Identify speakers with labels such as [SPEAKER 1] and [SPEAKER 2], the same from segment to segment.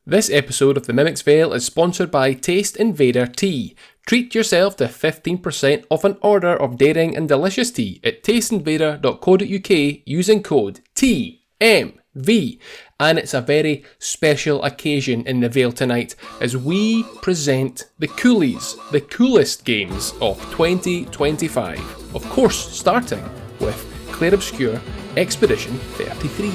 [SPEAKER 1] This episode of The Mimic's Veil is sponsored by Taste Invader Tea. Treat yourself to 15% off an order of daring and delicious tea at tasteinvader.co.uk using code TMV. And it's a very special occasion in the Vale tonight as we present the Coolies, the coolest games of 2025. Of course, starting with Clair Obscur Expedition 33.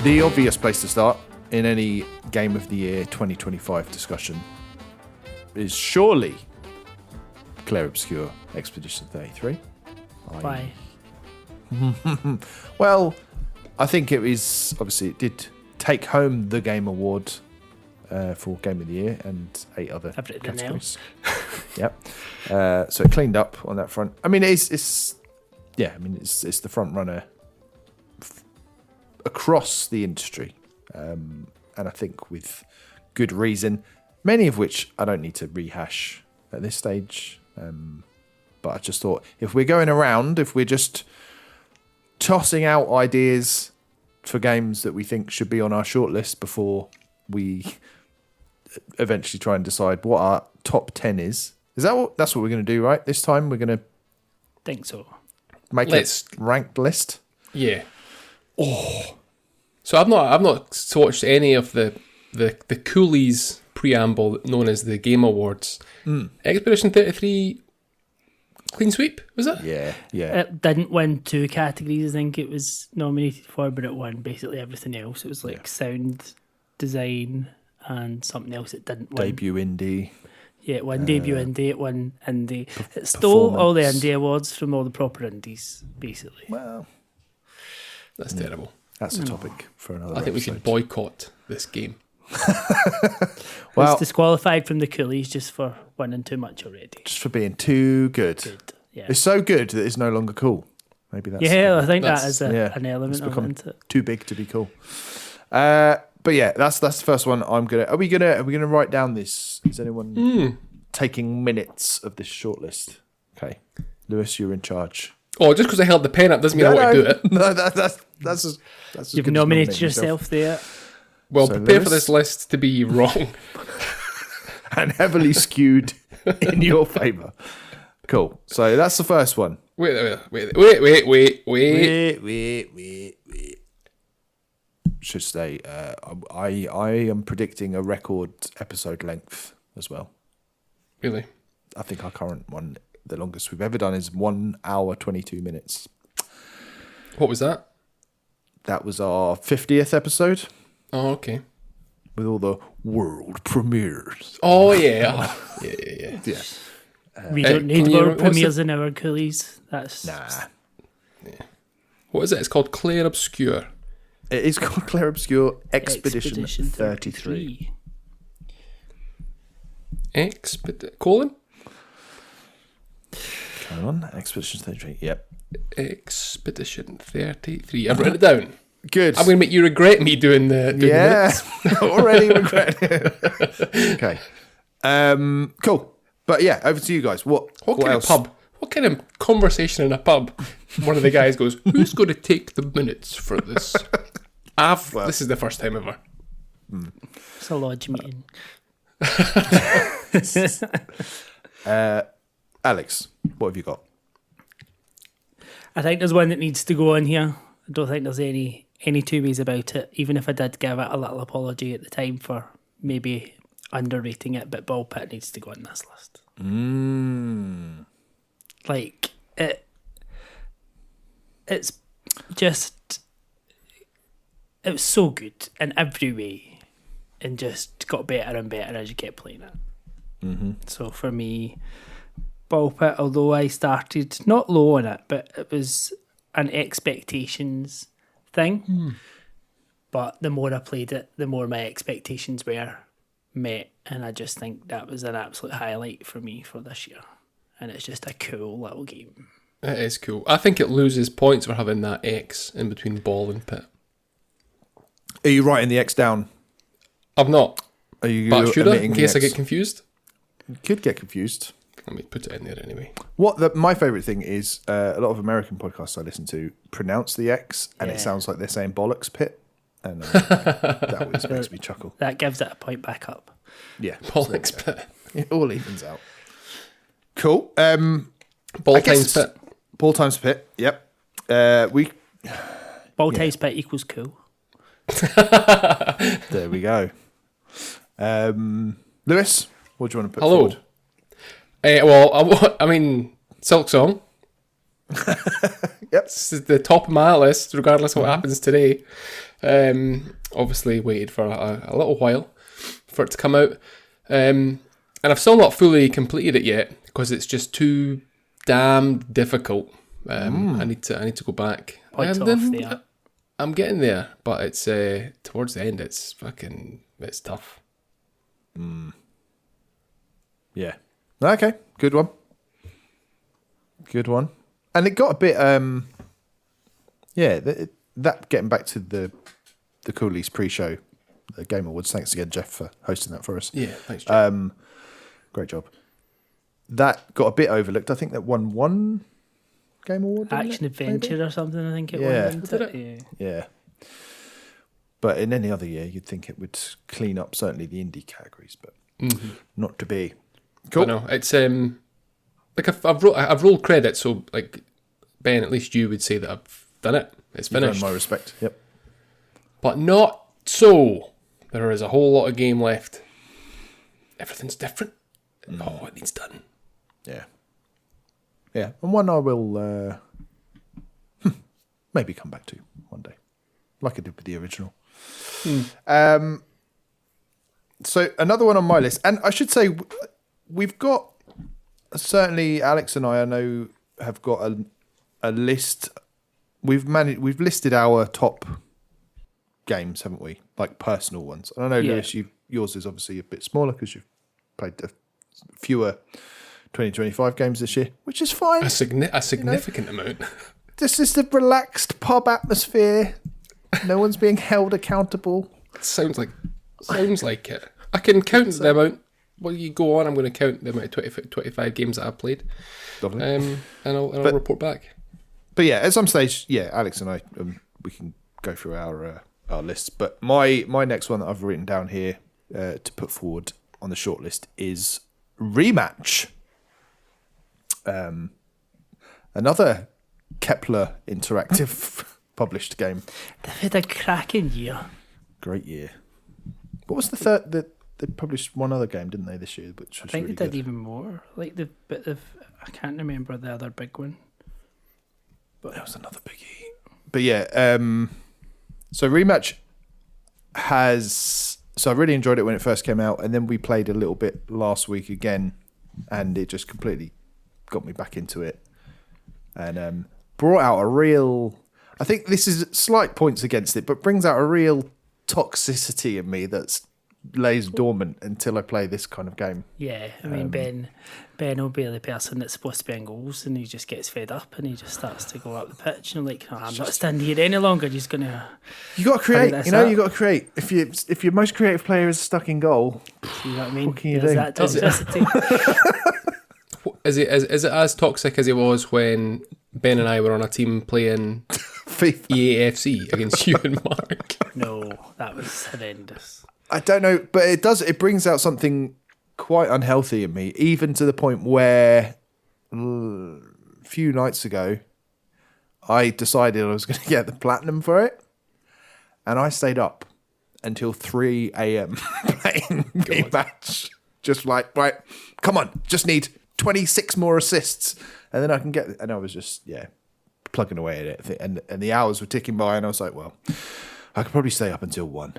[SPEAKER 2] The obvious place to start in any Game of the Year 2025 discussion is surely Clair Obscur Expedition 33.
[SPEAKER 3] Why?
[SPEAKER 2] Well, I think it did take home the Game Award for Game of the Year and 8 other categories. Yep. So it cleaned up on that front. I mean, it's the front runner across the industry, and I think with good reason, many of which I don't need to rehash at this stage, but I just thought if we're going around, if we're just tossing out ideas for games that we think should be on our shortlist before we eventually try and decide what our top 10 is that's what we're going to do, right? This time we're going to
[SPEAKER 3] think so.
[SPEAKER 2] Make a ranked list.
[SPEAKER 1] Yeah. Oh, so I've not watched any of the Coolies preamble known as the Game Awards. Expedition 33 clean sweep, was it?
[SPEAKER 2] Yeah.
[SPEAKER 3] It didn't win 2 categories. I think it was nominated for, but it won basically everything else. It was like sound design and something else it didn't win.
[SPEAKER 2] Debut indie.
[SPEAKER 3] Yeah, it won debut indie. It won indie. It stole all the indie awards from all the proper indies, basically.
[SPEAKER 2] Well,
[SPEAKER 1] that's terrible.
[SPEAKER 2] That's a topic for another
[SPEAKER 1] I think we should boycott this game.
[SPEAKER 3] Well, it's disqualified from the Coolies just for winning too much already.
[SPEAKER 2] Just for being too good.
[SPEAKER 3] Yeah.
[SPEAKER 2] It's so good that it's no longer cool. Maybe that's...
[SPEAKER 3] Yeah, I think that is an element
[SPEAKER 2] of it.
[SPEAKER 3] Isn't it?
[SPEAKER 2] Too big to be cool. But yeah, that's the first one. Are we gonna write down this? Is anyone taking minutes of this shortlist? Okay, Lewis, you're in charge.
[SPEAKER 1] Oh, just because I held the pen up doesn't mean I want to do it.
[SPEAKER 2] No, that's as
[SPEAKER 3] You've nominated yourself there.
[SPEAKER 1] Well, so prepare Lewis, for this list to be wrong
[SPEAKER 2] and heavily skewed in your favour. Cool. So that's the first one.
[SPEAKER 1] Wait.
[SPEAKER 2] Should say, I am predicting a record episode length as well.
[SPEAKER 1] Really?
[SPEAKER 2] I think our current one, the longest we've ever done, is 1 hour 22 minutes.
[SPEAKER 1] What was that?
[SPEAKER 2] That was our 50th episode.
[SPEAKER 1] Oh, okay.
[SPEAKER 2] With all the world premieres.
[SPEAKER 1] Oh, yeah. Yeah.
[SPEAKER 3] We don't need world premieres in our Coolies. That's
[SPEAKER 2] nah.
[SPEAKER 1] Yeah. What is it? It's called Clair Obscur.
[SPEAKER 2] It is called Clair Obscur Expedition 33.
[SPEAKER 1] Colon?
[SPEAKER 2] Carry on. Expedition 33. Yep.
[SPEAKER 1] Expedition 33. I've written it down.
[SPEAKER 2] Good.
[SPEAKER 1] I'm going to make you regret me doing the minutes.
[SPEAKER 2] Already regret it. Okay. Cool. But yeah, over to you guys. What
[SPEAKER 1] kind
[SPEAKER 2] else?
[SPEAKER 1] Of pub? What kind of conversation in a pub? One of the guys goes, "Who's going to take the minutes for this?" This is the first time ever.
[SPEAKER 3] It's a lodge meeting.
[SPEAKER 2] Alex, what have you got?
[SPEAKER 3] I think there's one that needs to go on here. I don't think there's any two ways about it, even if I did give it a little apology at the time for maybe underrating it, but Ball Pit needs to go on this list. Like, it's just, it was so good in every way and just got better and better as you kept playing it. So for me, Ball Pit, although I started not low on it, but it was an expectations thing. But the more I played it, the more my expectations were met, and I just think that was an absolute highlight for me for this year. And it's just a cool little game.
[SPEAKER 1] It is cool. I think it loses points for having that X in between ball and pit.
[SPEAKER 2] Are you writing the X down
[SPEAKER 1] I've not.
[SPEAKER 2] Are you
[SPEAKER 1] But should I, in
[SPEAKER 2] omitting
[SPEAKER 1] case I
[SPEAKER 2] X?
[SPEAKER 1] get confused?
[SPEAKER 2] You could get confused.
[SPEAKER 1] Let me put it in there anyway.
[SPEAKER 2] My favourite thing is a lot of American podcasts I listen to pronounce the X, and it sounds like they're saying bollocks pit, and that always makes me chuckle.
[SPEAKER 3] That gives it a point back up.
[SPEAKER 2] Yeah,
[SPEAKER 1] Bollocks pit.
[SPEAKER 2] it all evens out. Cool.
[SPEAKER 1] Ball times pit.
[SPEAKER 2] Ball times pit. Yep.
[SPEAKER 3] Ball times pit equals cool.
[SPEAKER 2] There we go. Lewis, what do you want to put
[SPEAKER 1] Hello.
[SPEAKER 2] forward?
[SPEAKER 1] I mean, Silk Song.
[SPEAKER 2] Yep.
[SPEAKER 1] This is the top of my list, regardless of what happens today. Obviously, waited for a little while for it to come out. And I've still not fully completed it yet because it's just too damn difficult. I need to go back.
[SPEAKER 3] Points off there.
[SPEAKER 1] I'm getting there, but it's towards the end. It's tough.
[SPEAKER 2] Yeah. Okay. Good one. And it got a bit. That getting back to the Coolies pre-show, the Game Awards. Thanks again, Jeff, for hosting that for us.
[SPEAKER 1] Yeah, thanks, Jeff.
[SPEAKER 2] Great job. That got a bit overlooked. I think that won one Game Award.
[SPEAKER 3] Action Adventure
[SPEAKER 2] maybe?
[SPEAKER 3] or something, I think it
[SPEAKER 2] Yeah.
[SPEAKER 3] went into it.
[SPEAKER 2] Yeah. But in any other year, you'd think it would clean up certainly the indie categories, but not to be. Cool.
[SPEAKER 1] But no, it's like I've rolled credit, so like Ben, at least you would say that I've done it. It's finished.
[SPEAKER 2] You've earned my respect. Yep.
[SPEAKER 1] But not so. There is a whole lot of game left. Everything's different. Oh, it needs done.
[SPEAKER 2] Yeah. Yeah. And one I will maybe come back to one day, like I did with the original. So another one on my list, and I should say we've got, certainly Alex and I know, have got a list. We've listed our top games, haven't we? Like personal ones. And I know, Lewis, yours is obviously a bit smaller because you've played fewer 2025 games this year, which is fine.
[SPEAKER 1] A significant amount.
[SPEAKER 2] This is the relaxed pub atmosphere. No one's being held accountable.
[SPEAKER 1] Sounds like it. I can count the amount. Well, you go on. I'm going to count the amount of 25 games that I've played.
[SPEAKER 2] Lovely.
[SPEAKER 1] And I'll report back.
[SPEAKER 2] But yeah, at some stage, Alex and I, we can go through our lists. But my next one that I've written down here to put forward on the shortlist is Rematch. Another Kepler Interactive published game.
[SPEAKER 3] They've had a cracking year.
[SPEAKER 2] Great year. What was the third? They published one other game, didn't they, this year? Which was
[SPEAKER 3] I think
[SPEAKER 2] really
[SPEAKER 3] they did
[SPEAKER 2] good.
[SPEAKER 3] even more. Like I can't remember the other big one.
[SPEAKER 2] But that was another biggie. But yeah, so Rematch has. So I really enjoyed it when it first came out, and then we played a little bit last week again, and it just completely got me back into it, and brought out a real. I think this is slight points against it, but brings out a real toxicity in me that's lays dormant until I play this kind of game.
[SPEAKER 3] Yeah, I mean Ben will be the person that's supposed to be in goals, and he just gets fed up and he just starts to go up the pitch, and I'm like, no, I'm not standing here any longer. Just gonna.
[SPEAKER 2] You got to create. You got to create. If your most creative player is stuck in goal,
[SPEAKER 3] See what I mean?
[SPEAKER 2] what can you
[SPEAKER 3] There's
[SPEAKER 2] do?
[SPEAKER 3] that toxicity.
[SPEAKER 1] Is it as toxic as it was when Ben and I were on a team playing
[SPEAKER 2] FIFA.
[SPEAKER 1] EAFC against you and Mark?
[SPEAKER 3] No, that was horrendous.
[SPEAKER 2] I don't know, but it does. It brings out something quite unhealthy in me, even to the point where a few nights ago, I decided I was going to get the platinum for it, and I stayed up until 3 a.m. playing a match. Just like, right, come on, just need 26 more assists, and then I can get. And I was just plugging away at it, and the hours were ticking by, and I was like, well, I could probably stay up until 1.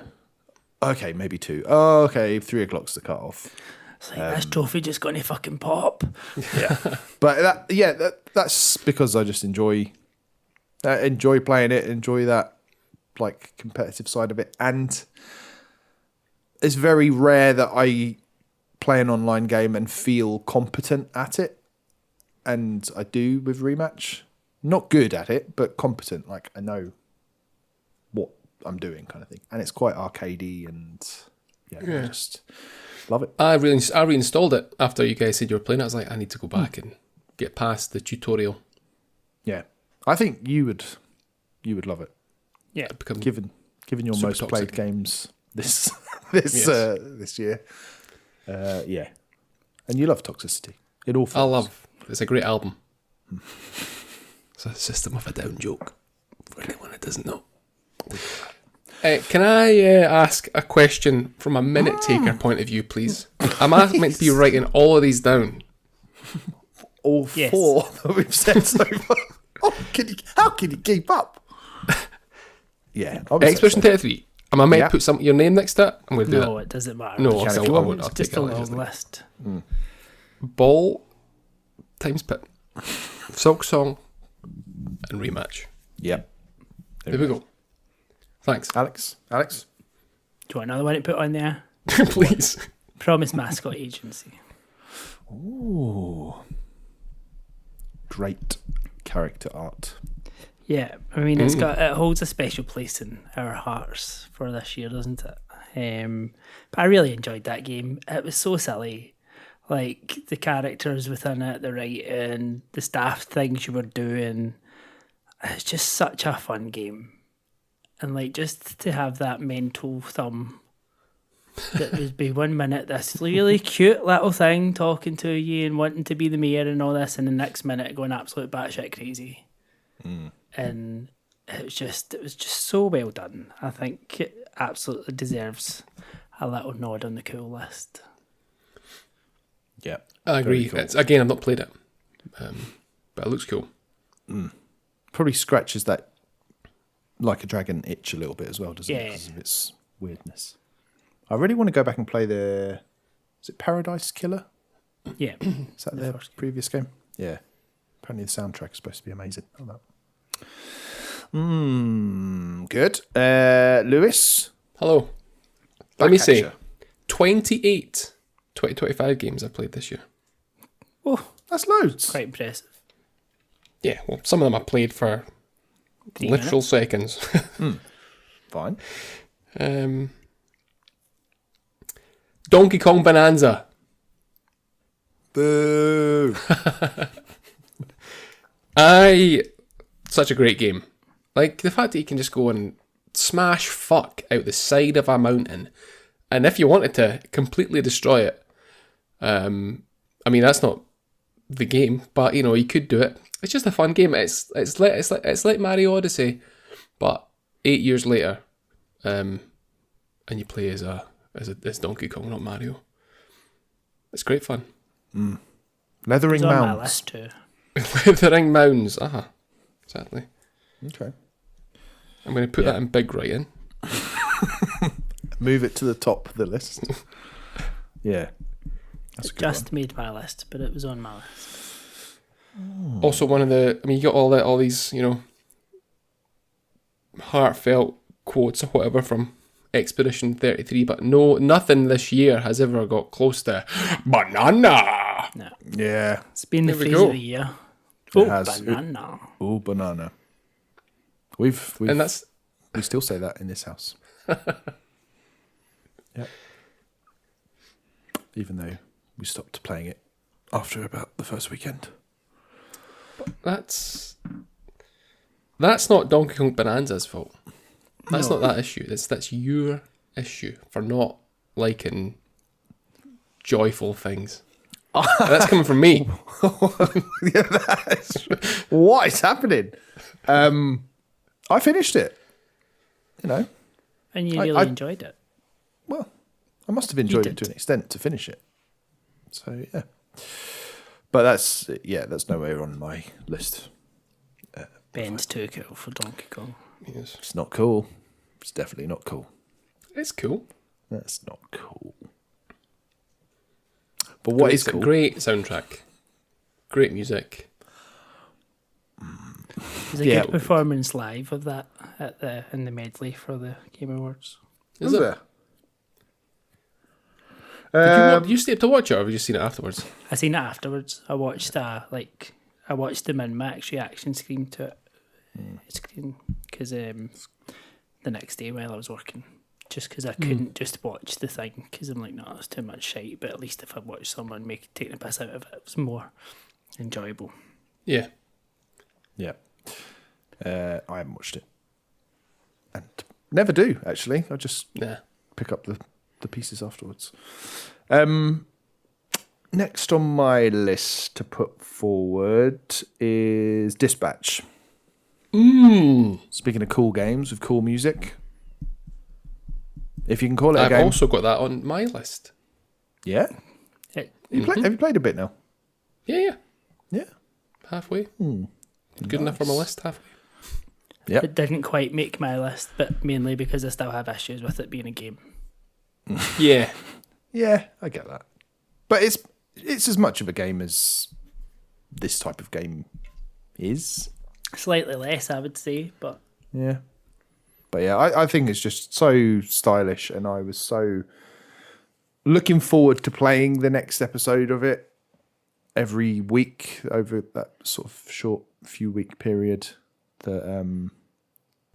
[SPEAKER 2] Okay, maybe 2. Oh, okay, 3 o'clock's the cut off.
[SPEAKER 3] It's like this trophy just going to fucking pop.
[SPEAKER 2] Yeah, but that's because I just enjoy playing it, enjoy that like competitive side of it, and it's very rare that I play an online game and feel competent at it, and I do with Rematch. Not good at it, but competent. Like I know what I'm doing, kind of thing, and it's quite arcadey, and I just love it.
[SPEAKER 1] I reinstalled it after you guys said you were playing it. I was like, I need to go back and get past the tutorial.
[SPEAKER 2] Yeah, I think you would love it.
[SPEAKER 3] Yeah,
[SPEAKER 2] Given your
[SPEAKER 1] super
[SPEAKER 2] most
[SPEAKER 1] toxic.
[SPEAKER 2] played games this year, yeah, and you love Toxicity. It all.
[SPEAKER 1] It's a great album. It's a System of a Down joke for anyone that doesn't know. Can I ask a question from a minute taker point of view, please? I'm meant to be writing all of these down.
[SPEAKER 2] All four that we've said so far. How can you keep up? Yeah,
[SPEAKER 1] Expedition 33. Am I meant to put your name next to it? I'm going to do that.
[SPEAKER 3] No, it doesn't matter.
[SPEAKER 1] No,
[SPEAKER 3] It's
[SPEAKER 1] I won't. I'll
[SPEAKER 3] just
[SPEAKER 1] take
[SPEAKER 3] a
[SPEAKER 1] it.
[SPEAKER 3] long list.
[SPEAKER 1] Ball, Times Pit, Silk Song, and Rematch.
[SPEAKER 2] Yep.
[SPEAKER 1] There we go. Thanks.
[SPEAKER 2] Alex?
[SPEAKER 3] Do you want another one to put on there?
[SPEAKER 1] Please.
[SPEAKER 3] Promise Mascot Agency.
[SPEAKER 2] Ooh. Great character art.
[SPEAKER 3] Yeah, I mean it holds a special place in our hearts for this year, doesn't it? But I really enjoyed that game. It was so silly, like the characters within it, the writing, the staff things you were doing. It's just such a fun game, and like just to have that mental thumb that would be 1 minute this really cute little thing talking to you and wanting to be the mayor and all this, and the next minute going absolute batshit crazy. And it was just so well done. I think it absolutely deserves a little nod on the cool list.
[SPEAKER 2] Yeah,
[SPEAKER 1] I agree.
[SPEAKER 2] Cool.
[SPEAKER 1] Again, I've not played it, but it looks cool.
[SPEAKER 2] Probably scratches that Like a Dragon itch a little bit as well, doesn't it?
[SPEAKER 3] Yeah.
[SPEAKER 2] Because of its weirdness. I really want to go back and play is it Paradise Killer?
[SPEAKER 3] Yeah.
[SPEAKER 2] Is that their previous game? Yeah. Apparently the soundtrack is supposed to be amazing. Oh, that. Good. Lewis?
[SPEAKER 1] Hello. Let me say,
[SPEAKER 2] Backcatcher.
[SPEAKER 1] 25 games I've played this year.
[SPEAKER 2] Oh, that's loads.
[SPEAKER 3] Quite impressive.
[SPEAKER 1] Yeah, well, some of them I played for
[SPEAKER 3] 3
[SPEAKER 1] literal
[SPEAKER 3] minutes.
[SPEAKER 1] seconds.
[SPEAKER 2] Fine.
[SPEAKER 1] Donkey Kong Bonanza.
[SPEAKER 2] Boo.
[SPEAKER 1] Such a great game. Like, the fact that you can just go and smash fuck out the side of a mountain, and if you wanted to, completely destroy it. I mean, that's not the game, but, you know, you could do it. It's just a fun game. It's like Mario Odyssey, but 8 years later, and you play as Donkey Kong, not Mario. It's great fun.
[SPEAKER 2] Leathering
[SPEAKER 3] It's on my
[SPEAKER 2] Mounds.
[SPEAKER 3] list too.
[SPEAKER 1] Leathering Mounds. Exactly.
[SPEAKER 2] Okay.
[SPEAKER 1] I'm going to put that in big writing.
[SPEAKER 2] Move it to the top of the list. Yeah. That's a
[SPEAKER 3] It
[SPEAKER 2] good
[SPEAKER 3] just made my list, but it was on my list.
[SPEAKER 1] Also, you got all these, you know, heartfelt quotes or whatever from Expedition 33, but nothing this year has ever got close to banana.
[SPEAKER 3] No.
[SPEAKER 2] one. Yeah.
[SPEAKER 3] It's been the
[SPEAKER 1] There we
[SPEAKER 3] phrase
[SPEAKER 1] go.
[SPEAKER 3] of the year.
[SPEAKER 2] It has.
[SPEAKER 3] Banana.
[SPEAKER 2] Oh, banana.
[SPEAKER 1] And that's
[SPEAKER 2] we still say that in this house. Yeah. Even though we stopped playing it after about the first weekend.
[SPEAKER 1] that's not Donkey Kong Bonanza's fault. That's not that issue. That's your issue for not liking joyful things. That's coming from me.
[SPEAKER 2] What is happening? I finished it. You know,
[SPEAKER 3] And you
[SPEAKER 2] I-
[SPEAKER 3] really enjoyed it.
[SPEAKER 2] well, I must have enjoyed it
[SPEAKER 3] did.
[SPEAKER 2] to an extent to finish it. So yeah, but that's nowhere on my list.
[SPEAKER 3] Ben's too cool for Donkey Kong.
[SPEAKER 1] Yes.
[SPEAKER 2] It's not cool. It's definitely not cool.
[SPEAKER 1] It's cool.
[SPEAKER 2] That's not cool. But what is
[SPEAKER 1] It's a
[SPEAKER 2] cool?
[SPEAKER 1] great soundtrack. Great music.
[SPEAKER 3] There's a
[SPEAKER 2] Yeah.
[SPEAKER 3] good performance live of that in the medley for the Game Awards.
[SPEAKER 1] Is
[SPEAKER 2] Was
[SPEAKER 1] it?
[SPEAKER 2] there?
[SPEAKER 1] Did you stay up to watch it, or have you just seen it afterwards?
[SPEAKER 3] I seen it afterwards. I watched the min-max reaction screen to it. Screen because the next day while I was working, just because I couldn't just watch the thing, because I'm like, no, it's too much shite. But at least if I watched someone take the piss out of it, it was more enjoyable.
[SPEAKER 1] Yeah.
[SPEAKER 2] Yeah. I haven't watched it. And never do, actually. I just pick up the pieces afterwards. Next on my list to put forward is Dispatch. Speaking of cool games with cool music, if you can call it a game.
[SPEAKER 1] I've also got that on my list.
[SPEAKER 2] Yeah? Have you played a bit now?
[SPEAKER 1] Yeah.
[SPEAKER 2] Yeah.
[SPEAKER 1] Halfway. Good enough for my list, halfway.
[SPEAKER 2] Yeah.
[SPEAKER 3] It didn't quite make my list, but mainly because I still have issues with it being a game.
[SPEAKER 1] Yeah.
[SPEAKER 2] Yeah, I get that. But it's as much of a game as this type of game is.
[SPEAKER 3] Slightly less, I would say, but...
[SPEAKER 2] Yeah. But yeah, I think it's just so stylish, and I was so looking forward to playing the next episode of it every week over that sort of short few week period. That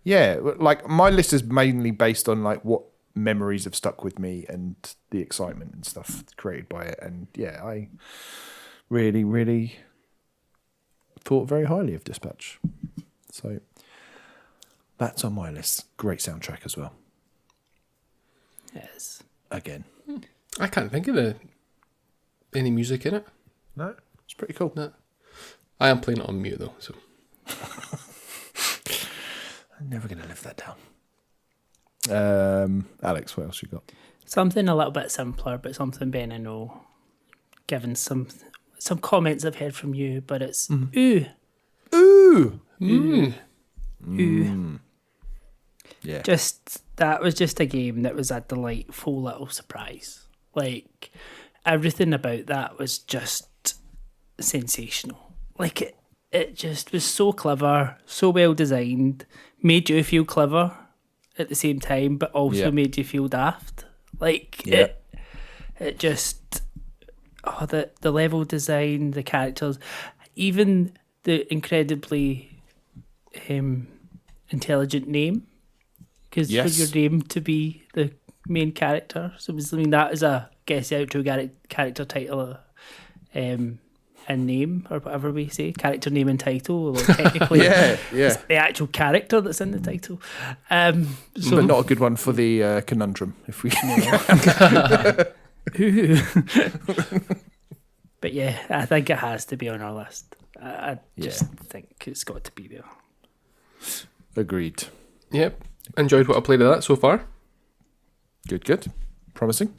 [SPEAKER 2] like my list is mainly based on like what memories have stuck with me and the excitement and stuff created by it. And yeah, I really, really thought very highly of Dispatch. So that's on my list. Great soundtrack as well.
[SPEAKER 3] Yes.
[SPEAKER 2] Again.
[SPEAKER 1] I can't think of any music in it.
[SPEAKER 2] No, it's pretty cool.
[SPEAKER 1] No. I am playing it on mute though, so...
[SPEAKER 2] I'm never going to live that down. Alex, what else you got?
[SPEAKER 3] Something a little bit simpler, but something Ben I know, given some comments I've heard from you, but it's ooh.
[SPEAKER 2] Ooh!
[SPEAKER 3] Ooh.
[SPEAKER 2] Yeah.
[SPEAKER 3] That was just a game that was a delightful little surprise. Like, everything about that was just sensational. Like, it just was so clever, so well designed, made you feel clever at the same time, but also made you feel daft. Like, it just... Oh, the level design, the characters, even the incredibly intelligent name. Because for your name to be the main character, so that is a guess out to character title and name, or whatever we say, character name and title. Well, technically, it's the actual character that's in the title.
[SPEAKER 2] But not a good one for the conundrum. If we,
[SPEAKER 3] but yeah, I think it has to be on our list. I just think it's got to be there.
[SPEAKER 2] Agreed.
[SPEAKER 1] Yep. Enjoyed what I played of that so far.
[SPEAKER 2] Good. Promising.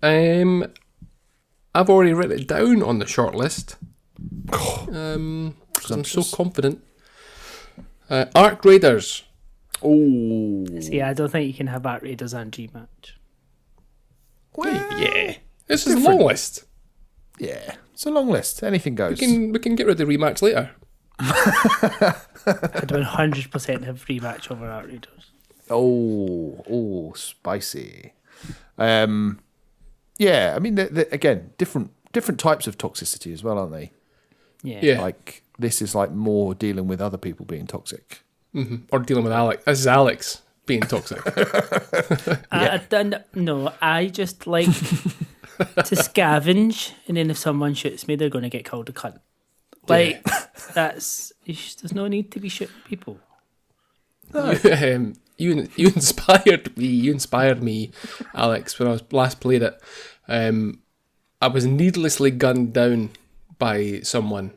[SPEAKER 1] I've already written it down on the shortlist. Because I'm so confident. Arc Raiders.
[SPEAKER 2] Oh.
[SPEAKER 3] See, I don't think you can have Arc Raiders and G-Match.
[SPEAKER 2] Well,
[SPEAKER 1] yeah. This is a long list.
[SPEAKER 2] Yeah. It's a long list. Anything goes.
[SPEAKER 1] We can get rid of the rematch later.
[SPEAKER 3] I'd 100% have Rematch over Arc Raiders.
[SPEAKER 2] Oh, spicy. Yeah, I mean, again, different types of toxicity as well, aren't they?
[SPEAKER 3] Yeah.
[SPEAKER 2] Like, this is like more dealing with other people being toxic.
[SPEAKER 1] Mm-hmm. Or dealing with Alex. This is Alex being toxic.
[SPEAKER 3] I just like to scavenge, and then if someone shoots me, they're going to get called a cunt. Like, there's no need to be shooting people.
[SPEAKER 2] No.
[SPEAKER 1] You inspired me. You inspired me, Alex, when I last played it. I was needlessly gunned down by someone,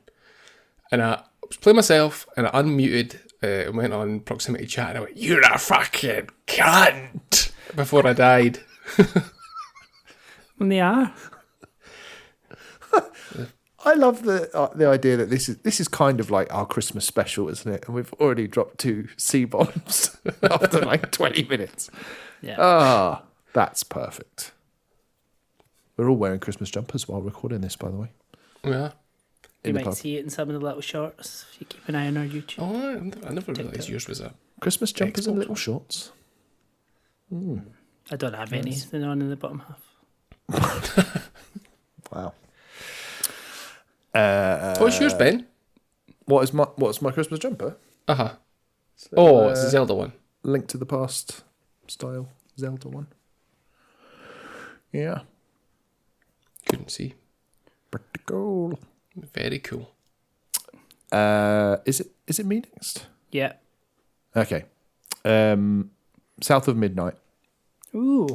[SPEAKER 1] and I was playing myself, and I unmuted and went on proximity chat, and I went, "You're a fucking cunt!" before I died.
[SPEAKER 3] And they are.
[SPEAKER 2] I love the idea that this is kind of like our Christmas special, isn't it? And we've already dropped 2 C-bombs after like 20 minutes.
[SPEAKER 3] Yeah.
[SPEAKER 2] That's perfect. We're all wearing Christmas jumpers while recording this, by the way.
[SPEAKER 1] Yeah.
[SPEAKER 3] You might see it in some of the little shorts if you keep an eye on our YouTube.
[SPEAKER 1] Oh, I never realised yours was a
[SPEAKER 2] Christmas jumpers and
[SPEAKER 1] Xbox
[SPEAKER 2] little shorts.
[SPEAKER 3] I don't have anything on in the bottom half.
[SPEAKER 2] Wow.
[SPEAKER 1] What's yours, Ben?
[SPEAKER 2] What's my Christmas jumper?
[SPEAKER 1] Uh-huh. So, it's the Zelda one.
[SPEAKER 2] Link to the Past style Zelda one. Yeah.
[SPEAKER 1] Couldn't see.
[SPEAKER 2] Pretty cool.
[SPEAKER 1] Very cool.
[SPEAKER 2] Is it me next?
[SPEAKER 3] Yeah.
[SPEAKER 2] Okay. South of Midnight.
[SPEAKER 3] Ooh.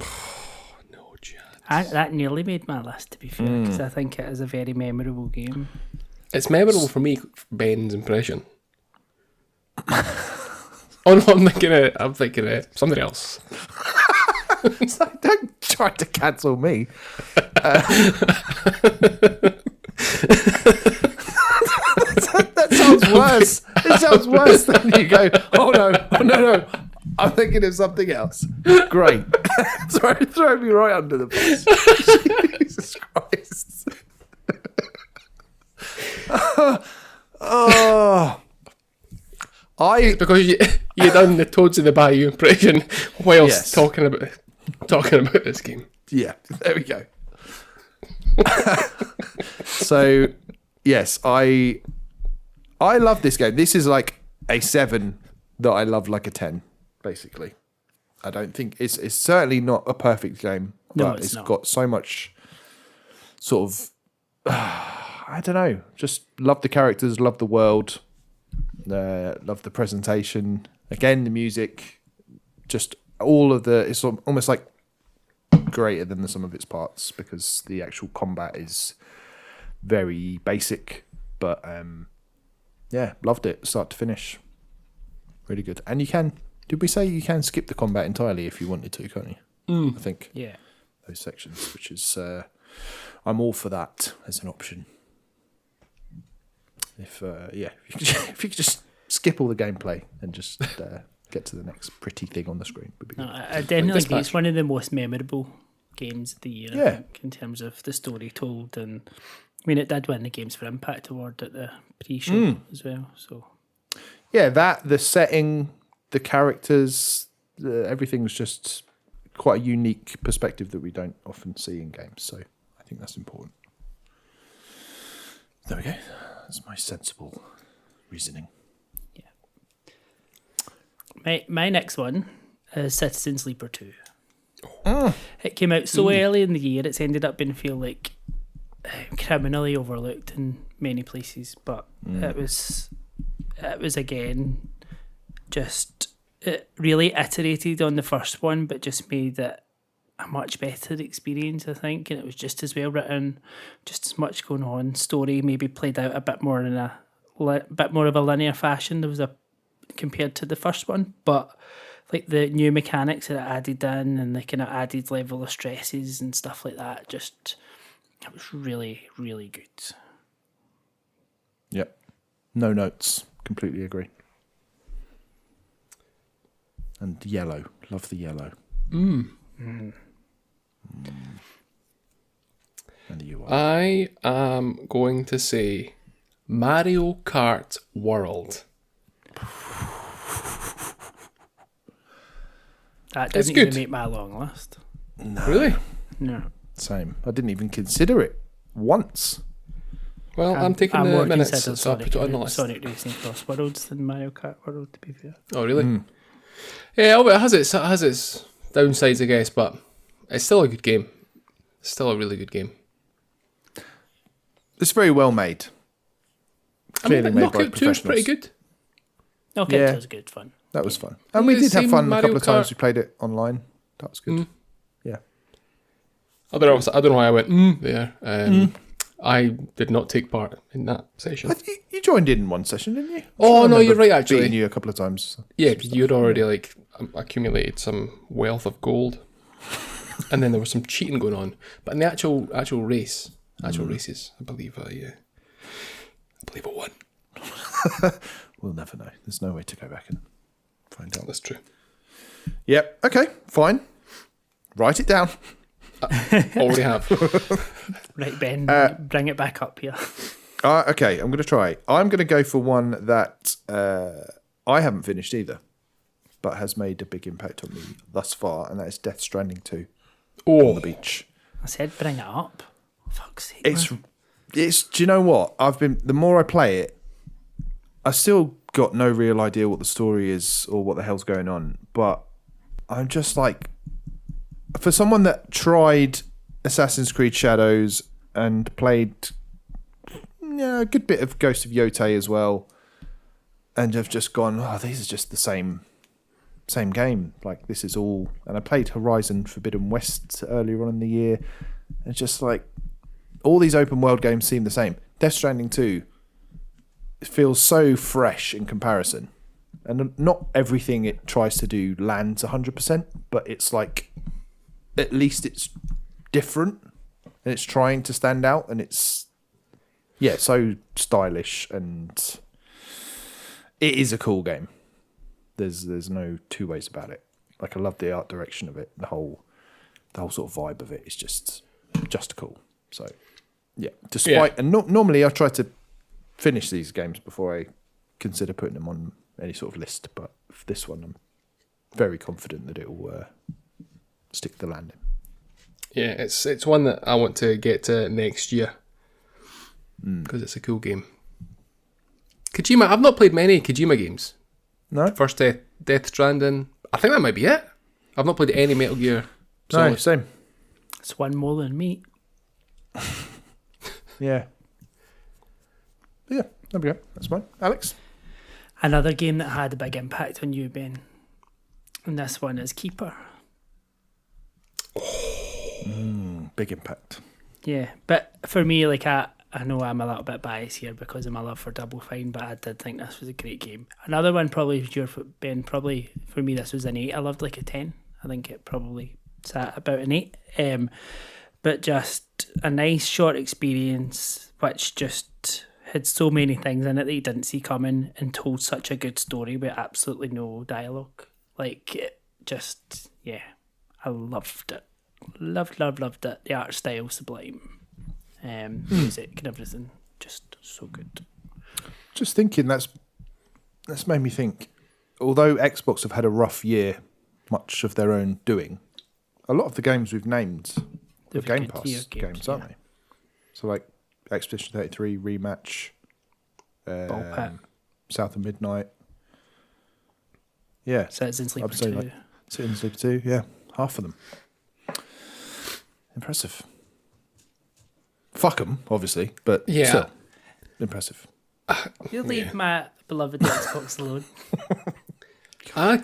[SPEAKER 1] No chance.
[SPEAKER 3] That nearly made my list, to be fair, because I think it is a very memorable game.
[SPEAKER 1] It's memorable for me, Ben's impression. Oh no, I'm thinking something else.
[SPEAKER 2] Don't try to cancel me. That sounds worse. It sounds worse than you go, oh no. I'm thinking of something else. Great. Sorry, throw me right under the bus. Jesus Christ.
[SPEAKER 1] Because you done the Toads in the Bayou impression whilst
[SPEAKER 2] Yes.
[SPEAKER 1] talking about this game.
[SPEAKER 2] Yeah, there we go. So, yes, I love this game. This is like a 7 that I love like a 10, basically. I don't think it's certainly not a perfect game,
[SPEAKER 3] No,
[SPEAKER 2] but
[SPEAKER 3] it's
[SPEAKER 2] it's
[SPEAKER 3] not.
[SPEAKER 2] got so much sort of I don't know, just love the characters, love the world, love the presentation. Again, the music, just all of the, it's almost like greater than the sum of its parts because the actual combat is very basic, but yeah, loved it start to finish. Really good. And did we say you can skip the combat entirely if you wanted to, can't you? I think
[SPEAKER 3] Yeah.
[SPEAKER 2] those sections, which is I'm all for that as an option. If if you could just skip all the gameplay and just get to the next pretty thing on the screen, would be good.
[SPEAKER 3] No, I definitely think it's
[SPEAKER 1] Dispatch.
[SPEAKER 3] one of the most memorable games of the year,
[SPEAKER 2] Yeah.
[SPEAKER 3] I think, in terms of the story told. And I mean, it did win the Games for Impact award at the pre-show as well. So
[SPEAKER 2] Yeah, the setting, the characters, everything's just quite a unique perspective that we don't often see in games. So I think that's important. There we go. That's my sensible reasoning.
[SPEAKER 3] my next one is Citizen Sleeper 2. It came out so early in the year, it's ended up being feel like criminally overlooked in many places, but it was again just it really iterated on the first one, but just made it a much better experience, I think, and it was just as well written, just as much going on. Story maybe played out a bit more in a bit more of a linear fashion. There was compared to the first one, but like the new mechanics that it added in and the kind of added level of stresses and stuff like that, just it was really, really good.
[SPEAKER 2] Yep. No notes. Completely agree. And yellow. Love the yellow. And the UI.
[SPEAKER 1] I am going to say Mario Kart World.
[SPEAKER 3] That
[SPEAKER 1] It's
[SPEAKER 3] didn't
[SPEAKER 1] good.
[SPEAKER 3] even make my long list.
[SPEAKER 1] Really?
[SPEAKER 3] No.
[SPEAKER 2] Same. I didn't even consider it once.
[SPEAKER 1] Well, I'm taking the
[SPEAKER 3] more
[SPEAKER 1] minutes,
[SPEAKER 3] considered
[SPEAKER 1] so I'll put it on the list.
[SPEAKER 3] Sonic Racing Cross Worlds than Mario Kart World, to be fair.
[SPEAKER 1] Oh, really? Yeah, well, it has its downsides, I guess, but it's still a good game. It's still a really good game.
[SPEAKER 2] It's very well made. Clearly made by
[SPEAKER 1] Knockout 2 is pretty
[SPEAKER 2] professionals.
[SPEAKER 1] good.
[SPEAKER 3] Okay,
[SPEAKER 2] Yeah.
[SPEAKER 3] it was good fun.
[SPEAKER 2] That was fun. And we
[SPEAKER 1] The
[SPEAKER 2] did have
[SPEAKER 1] same
[SPEAKER 2] fun a
[SPEAKER 1] Mario
[SPEAKER 2] couple of times.
[SPEAKER 1] Kart.
[SPEAKER 2] We played it online. That was good. Yeah.
[SPEAKER 1] I don't know why I went there. I did not take part in that session.
[SPEAKER 2] You joined in one session, didn't you?
[SPEAKER 1] Oh,
[SPEAKER 2] I
[SPEAKER 1] no, you're
[SPEAKER 2] remember
[SPEAKER 1] right, actually.
[SPEAKER 2] beating you a couple of times.
[SPEAKER 1] Yeah, because you'd already accumulated some wealth of gold, and then there was some cheating going on. But in the actual races, I believe I won.
[SPEAKER 2] We'll never know. There's no way to go back and find out.
[SPEAKER 1] That's true.
[SPEAKER 2] Yep. Okay. Fine. Write it down.
[SPEAKER 1] Already have.
[SPEAKER 3] Right, Ben, bring it back up here.
[SPEAKER 2] Okay. I'm going to try. I'm going to go for one that I haven't finished either, but has made a big impact on me thus far, and that is Death Stranding 2 on the beach.
[SPEAKER 3] I said bring it up. Fuck's sake.
[SPEAKER 2] It's. Do you know what? The more I play it, I still got no real idea what the story is or what the hell's going on. But I'm just like, for someone that tried Assassin's Creed Shadows and played a good bit of Ghost of Yotei as well, and have just gone, oh, this is just the same game. Like, this is all... And I played Horizon Forbidden West earlier on in the year. And it's just like, all these open world games seem the same. Death Stranding 2 feels so fresh in comparison. And not everything it tries to do lands 100%, but it's like, at least it's different. And it's trying to stand out. And it's, so stylish. And it is a cool game. There's no two ways about it. Like, I love the art direction of it. The whole sort of vibe of it is just cool. So, and normally I try to finish these games before I consider putting them on any sort of list. But for this one, I'm very confident that it will stick the landing.
[SPEAKER 1] Yeah, it's one that I want to get to next year because it's a cool game. Kojima, I've not played many Kojima games.
[SPEAKER 2] No?
[SPEAKER 1] First Death Stranding. I think that might be it. I've not played any Metal Gear Solid.
[SPEAKER 2] No, same.
[SPEAKER 3] It's one more than me.
[SPEAKER 2] Yeah. Yeah, there we go. That's fine. Alex?
[SPEAKER 3] Another game that had a big impact on you, Ben. And this one is Keeper.
[SPEAKER 2] Big impact.
[SPEAKER 3] Yeah, but for me, like, I know I'm a little bit biased here because of my love for Double Fine, but I did think this was a great game. Another one probably was your, Ben, probably for me this was an 8. I loved like a 10. I think it probably sat about an 8. But just a nice short experience which just had so many things in it that you didn't see coming and told such a good story with absolutely no dialogue. Like, it just, I loved it. Loved it. The art style, sublime. Music and everything, just so good.
[SPEAKER 2] Just thinking, that's made me think, although Xbox have had a rough year, much of their own doing, a lot of the games we've named are Game Pass games, aren't they? So like Expedition 33, Rematch, South of Midnight. Yeah.
[SPEAKER 3] Citizen Sleeper 2.
[SPEAKER 2] Like Citizen Sleeper 2, yeah. Half of them. Impressive. Fuck them, obviously, but still impressive.
[SPEAKER 3] You leave my beloved Xbox alone.
[SPEAKER 1] I'm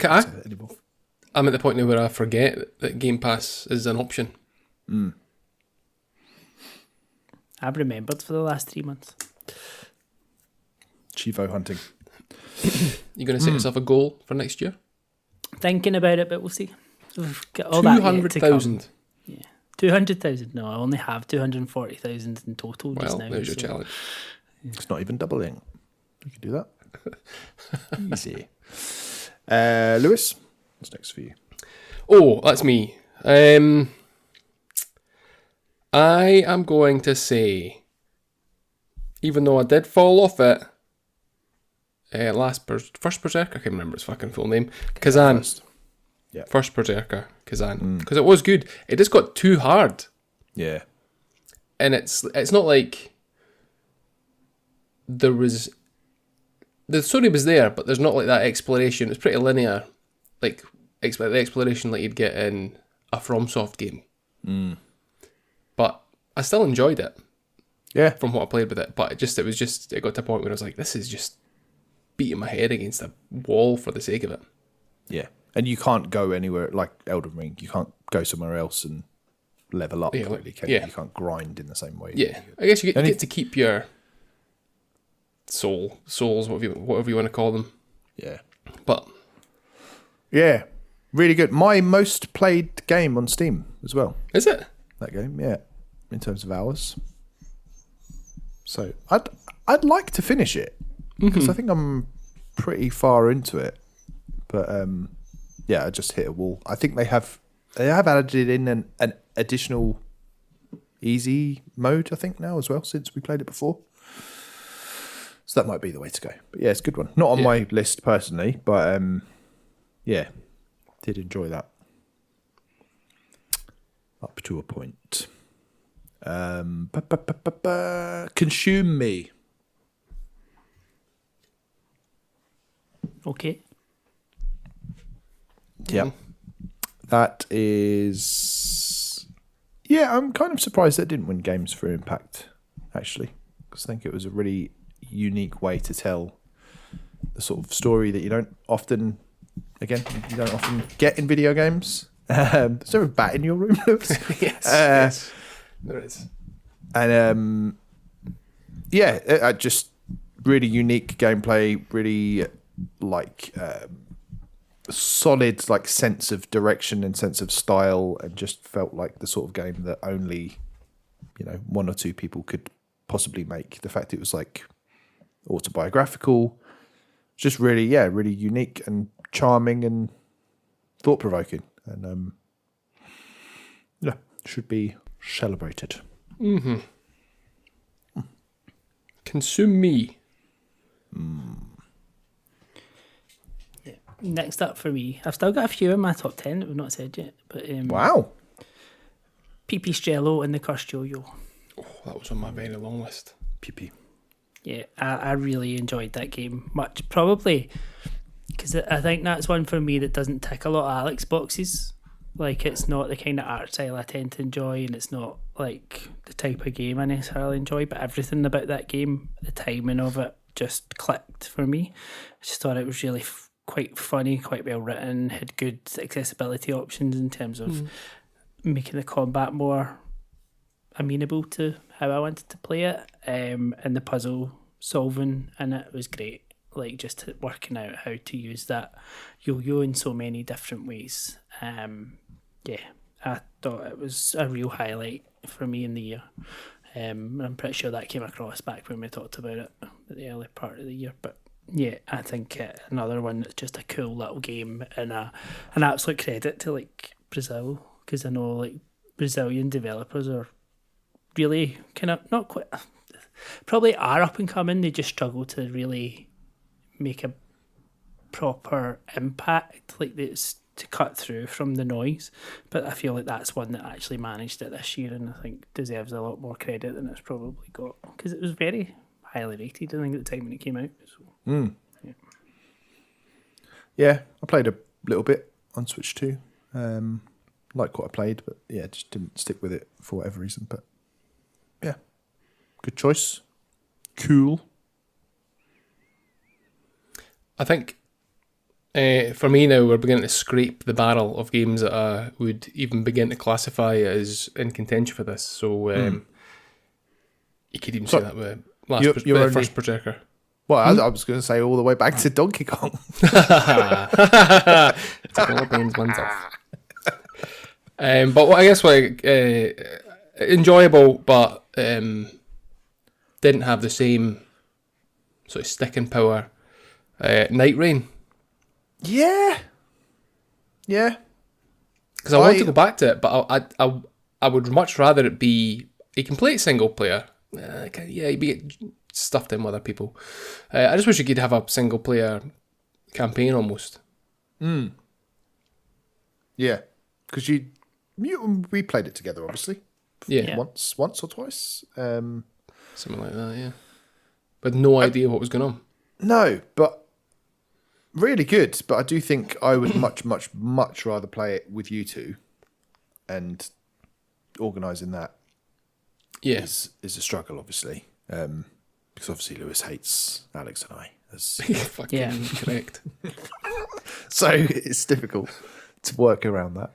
[SPEAKER 1] at the point now where I forget that Game Pass is an option.
[SPEAKER 3] I've remembered for the last 3 months.
[SPEAKER 2] Chivo hunting.
[SPEAKER 1] You going to set yourself a goal for next year?
[SPEAKER 3] Thinking about it, but we'll see. We've got all that yet to come.
[SPEAKER 1] 200,000.
[SPEAKER 3] Yeah. 200,000. No, I only have 240,000 in total just now.
[SPEAKER 1] Well, there's your challenge.
[SPEAKER 2] It's not even doubling. You can do that. Easy. Lewis, what's next for you?
[SPEAKER 1] Oh, that's me. I am going to say, even though I did fall off it, first Berserker, I can't remember its fucking full name. Kazan. First Berserker, Kazan. Because it was good. It just got too hard.
[SPEAKER 2] Yeah.
[SPEAKER 1] And it's not like the story was there, but there's not like that exploration. It's pretty linear. Like the exploration like you'd get in a FromSoft game. But I still enjoyed it.
[SPEAKER 2] Yeah.
[SPEAKER 1] From what I played with it. But it got to a point where I was like, this is just beating my head against a wall for the sake of it.
[SPEAKER 2] Yeah. And you can't go anywhere like Elden Ring. You can't go somewhere else and level up.
[SPEAKER 1] Yeah,
[SPEAKER 2] really, can you? You can't grind in the same way.
[SPEAKER 1] Yeah. I guess you get to keep your souls, whatever you want to call them.
[SPEAKER 2] Yeah.
[SPEAKER 1] But
[SPEAKER 2] yeah. Really good. My most played game on Steam as well.
[SPEAKER 1] Is it?
[SPEAKER 2] That game, yeah. In terms of hours. So I'd like to finish it. Because I think I'm pretty far into it. But I just hit a wall. I think they have added in an additional easy mode, I think, now as well, since we played it before. So that might be the way to go. But yeah, it's a good one. Not on my list personally, but did enjoy that. Up to a point. Consume Me.
[SPEAKER 3] Okay.
[SPEAKER 2] Yeah. That is... Yeah, I'm kind of surprised that didn't win games for Impact, actually. Because I think it was a really unique way to tell the sort of story that you don't often get in video games. Is there a bat in your room, Lewis?
[SPEAKER 1] Yes, there is.
[SPEAKER 2] And just really unique gameplay, really solid sense of direction and sense of style, and just felt like the sort of game that only one or two people could possibly make. The fact it was autobiographical, just really unique and charming and thought provoking, and should be celebrated.
[SPEAKER 1] Mm-hmm. Consume me.
[SPEAKER 3] Yeah. Next up for me, I've still got a few in my top 10 that we've not said yet. But
[SPEAKER 2] Wow.
[SPEAKER 3] PP Strello and the Cursed Yo-Yo.
[SPEAKER 1] Oh, that was on my very long list.
[SPEAKER 2] PP.
[SPEAKER 3] Yeah, I really enjoyed that game much. Probably because I think that's one for me that doesn't tick a lot of Alex boxes. It's not the kind of art style I tend to enjoy, and it's not the type of game I necessarily enjoy, but everything about that game, the timing of it, just clicked for me. I just thought it was really quite funny, quite well written, had good accessibility options in terms of making the combat more amenable to how I wanted to play it, and the puzzle solving in it was great. Just working out how to use that yo-yo in so many different ways. I thought it was a real highlight for me in the year. I'm pretty sure that came across back when we talked about it at the early part of the year. But yeah, I think another one that's just a cool little game, and an absolute credit to Brazil, because I know Brazilian developers are really kind of not quite, probably are up and coming. They just struggle to really make a proper impact it's to cut through from the noise, but I feel like that's one that actually managed it this year, and I think deserves a lot more credit than it's probably got, because it was very highly rated, I think, at the time when it came out. So,
[SPEAKER 2] yeah, I played a little bit on Switch too. Like what I played, but yeah, just didn't stick with it for whatever reason. But yeah, good choice. Cool.
[SPEAKER 1] I think for me now, we're beginning to scrape the barrel of games that I would even begin to classify as in contention for this. So you could even say that with first Berserker.
[SPEAKER 2] Well, I was going to say all the way back to Donkey Kong.
[SPEAKER 1] Took all the Bane's ones off. But I guess enjoyable, but didn't have the same sort of sticking power. Night Rain.
[SPEAKER 2] Yeah.
[SPEAKER 1] Because I want to go back to it, but I would much rather it be. You can play it single player. You'd be stuffed in with other people. I just wish you could have a single player campaign almost.
[SPEAKER 2] Yeah, because we played it together, obviously.
[SPEAKER 1] Yeah.
[SPEAKER 2] Once or twice.
[SPEAKER 1] Something like that, yeah. But no idea what was going on.
[SPEAKER 2] No, but really good. But I do think I would much, much, much rather play it with you two, and organising that is a struggle, obviously. Because obviously Lewis hates Alex and I.
[SPEAKER 1] Fucking correct.
[SPEAKER 2] So it's difficult to work around that.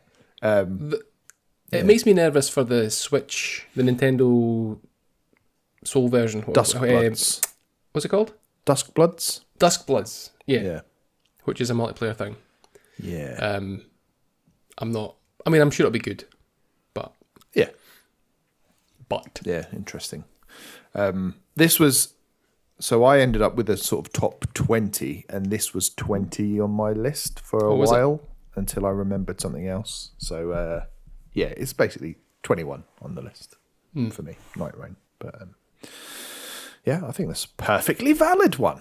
[SPEAKER 1] It makes me nervous for the Switch, the Nintendo Soul version.
[SPEAKER 2] Duskbloods.
[SPEAKER 1] What's it called?
[SPEAKER 2] Duskbloods?
[SPEAKER 1] Duskbloods,
[SPEAKER 2] yeah.
[SPEAKER 1] Which is a multiplayer thing.
[SPEAKER 2] Yeah.
[SPEAKER 1] I'm sure it'll be good, but...
[SPEAKER 2] Yeah.
[SPEAKER 1] But...
[SPEAKER 2] Yeah, interesting. This was... So I ended up with a sort of top 20, and this was 20 on my list for a while until I remembered something else. So, yeah, it's basically 21 on the list for me, Night Rain. But, yeah, I think that's a perfectly valid one.